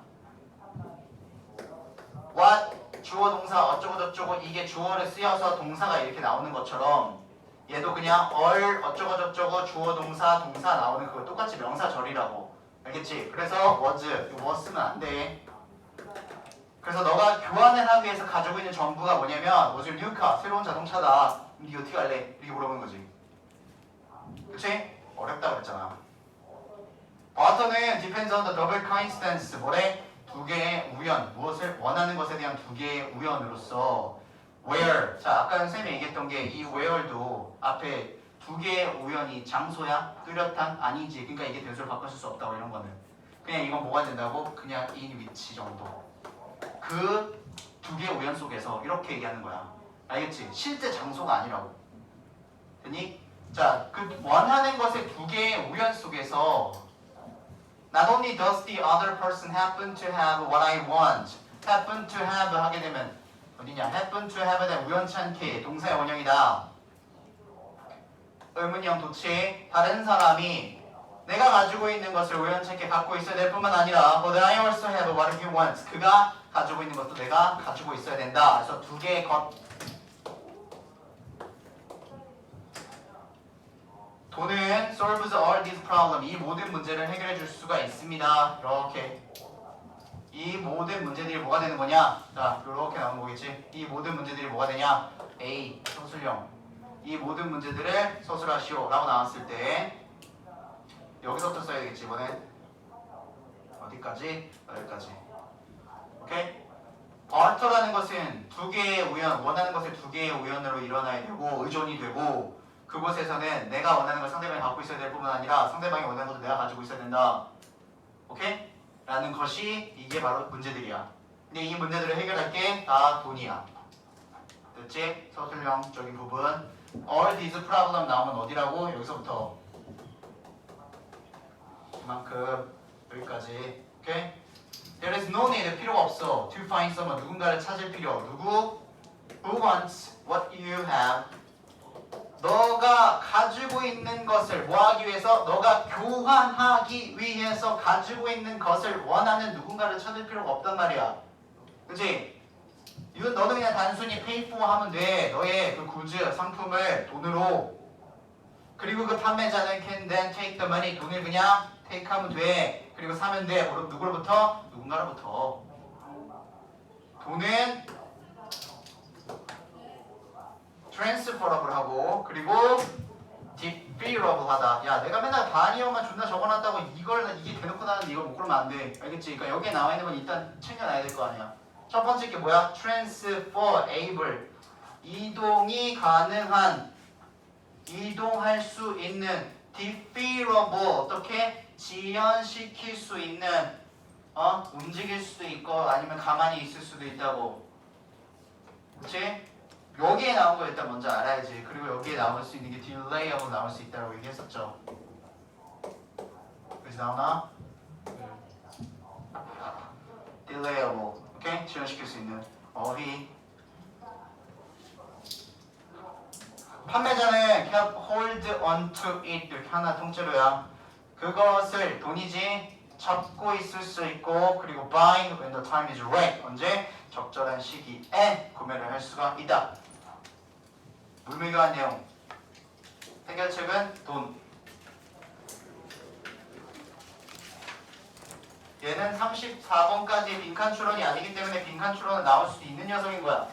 what 주어 동사 어쩌고 저쩌고 이게 주어를 쓰여서 동사가 이렇게 나오는 것처럼 얘도 그냥 all 어쩌고 저쩌고 주어 동사 동사 나오는 그거 똑같이 명사 절이라고. 알겠지? 그래서 was 이거 뭐 쓰면 안 돼. 그래서 너가 교환을 하기 위해서 가지고 있는 전부가 뭐냐면 was your new car, 새로운 자동차다. 이게 어떻게 할래? 이렇게 물어보는 거지. 그치? 어렵다 그랬잖아. 버터는 depends on the double coincidence. 뭐래? 두 개의 우연. 무엇을 원하는 것에 대한 두 개의 우연으로서 where. 자, 아까 선생님이 얘기했던 게 이 where도 앞에 두 개의 우연이 장소야? 뚜렷한? 아니지. 그러니까 이게 대수를 바꿔줄 수 없다고. 이런 거는 그냥 이건 뭐가 된다고? 그냥 in which 정도. 그 두 개의 우연 속에서 이렇게 얘기하는 거야. 알겠지? 실제 장소가 아니라고. 됐니? 자, 그 원하는 것의 두 개의 우연 속에서 not only does the other person happen to have what I want, happen to have 하게 되면 어디냐? happen to have에 대한 우연찮게 동사의 원형이다. 의문형 도치. 다른 사람이 내가 가지고 있는 것을 우연찮게 갖고 있어야 될 뿐만 아니라 but I also have what he wants. 그가 가지고 있는 것도 내가 가지고 있어야 된다. 그래서 두 개의 것. 돈은 solves all these problems. 이 모든 문제를 해결해 줄 수가 있습니다. 이렇게. 이 모든 문제들이 뭐가 되는 거냐? 자, 이렇게 나오는 거겠지. 이 모든 문제들이 뭐가 되냐? A. 서술형. 이 모든 문제들을 서술하시오 라고 나왔을 때 여기서부터 써야 되겠지. 이번엔 어디까지? 여기까지. 오케이? 얼터라는 것은 두 개의 우연, 원하는 것을 두 개의 우연으로 일어나야 되고 의존이 되고 그곳에서는 내가 원하는 걸 상대방이 갖고 있어야 될 뿐만 아니라 상대방이 원하는 것도 내가 가지고 있어야 된다. 오케이? 라는 것이 이게 바로 문제들이야. 근데 이 문제들을 해결할 게 다 돈이야. 됐지? 서술형적인 부분. All these problem 나오면 어디라고? 여기서부터 이만큼 여기까지. 오케이? There is no need, 필요가 없어. To find someone, 누군가를 찾을 필요. 누구? Who wants what you have? 너가 가지고 있는 것을 뭐 하기 위해서? 너가 교환하기 위해서 가지고 있는 것을 원하는 누군가를 찾을 필요가 없단 말이야. 그치? 이건 너는 그냥 단순히 pay for 하면 돼. 너의 그 굿즈, 상품을 돈으로. 그리고 그 판매자는 can then take the money. 돈을 그냥 take 하면 돼. 그리고 사면 돼. 누구로부터? 누군가로부터. 돈은 transferable 하고 그리고 differable 하다. 야 내가 맨날 반이어만 존나 적어놨다고 이게 대놓고 나는데 이걸 못 그러면 안 돼. 알겠지? 그러니까 여기에 나와 있는 건 일단 챙겨놔야 될 거 아니야. 첫 번째 게 뭐야? transferable. 이동이 가능한, 이동할 수 있는. differable. 어떻게? 지연시킬 수 있는, 움직일 수도 있고 아니면 가만히 있을 수도 있다고. 그치? 여기에 나온 거 일단 먼저 알아야지. 그리고 여기에 나올 수 있는 게 delayable 나올 수 있다고 얘기했었죠. 그래서 나오나? delayable. 오케이? 지연시킬 수 있는. 어휘. 판매자는 can hold on to it. 이렇게 하나 통째로야. 그것을 돈이지 잡고 있을 수 있고 그리고 buy when the time is right. 언제? 적절한 시기에 구매를 할 수가 있다. 물밀교환 내용. 해결책은 돈. 얘는 34번까지 빈칸 추론이 아니기 때문에 빈칸 추론은 나올 수 있는 녀석인 거야.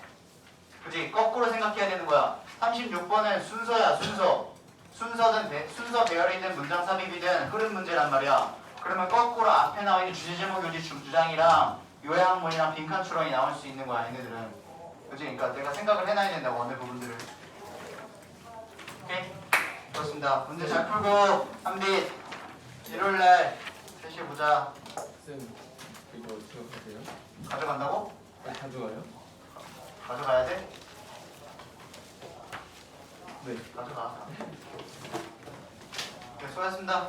그치? 거꾸로 생각해야 되는 거야. 36번은 순서야, 순서. 순서 배열이든 문장 삽입이든 흐름 문제란 말이야. 그러면 거꾸로 앞에 나와 있는 주제 제목 요지 주장이랑 요약문이랑 빈칸 추론이 나올 수 있는 거야, 얘네들은. 그치? 그러니까 내가 생각을 해놔야 된다고, 어느 부분들을. 오케이? 그렇습니다. 문제 잘 풀고 한빛 일요일날 3시에 보자. 쌤 이거 어떻게 하세요? 가져간다고? 가져가요? 가져가야 돼? 네. 가져가. 네, 수고하셨습니다.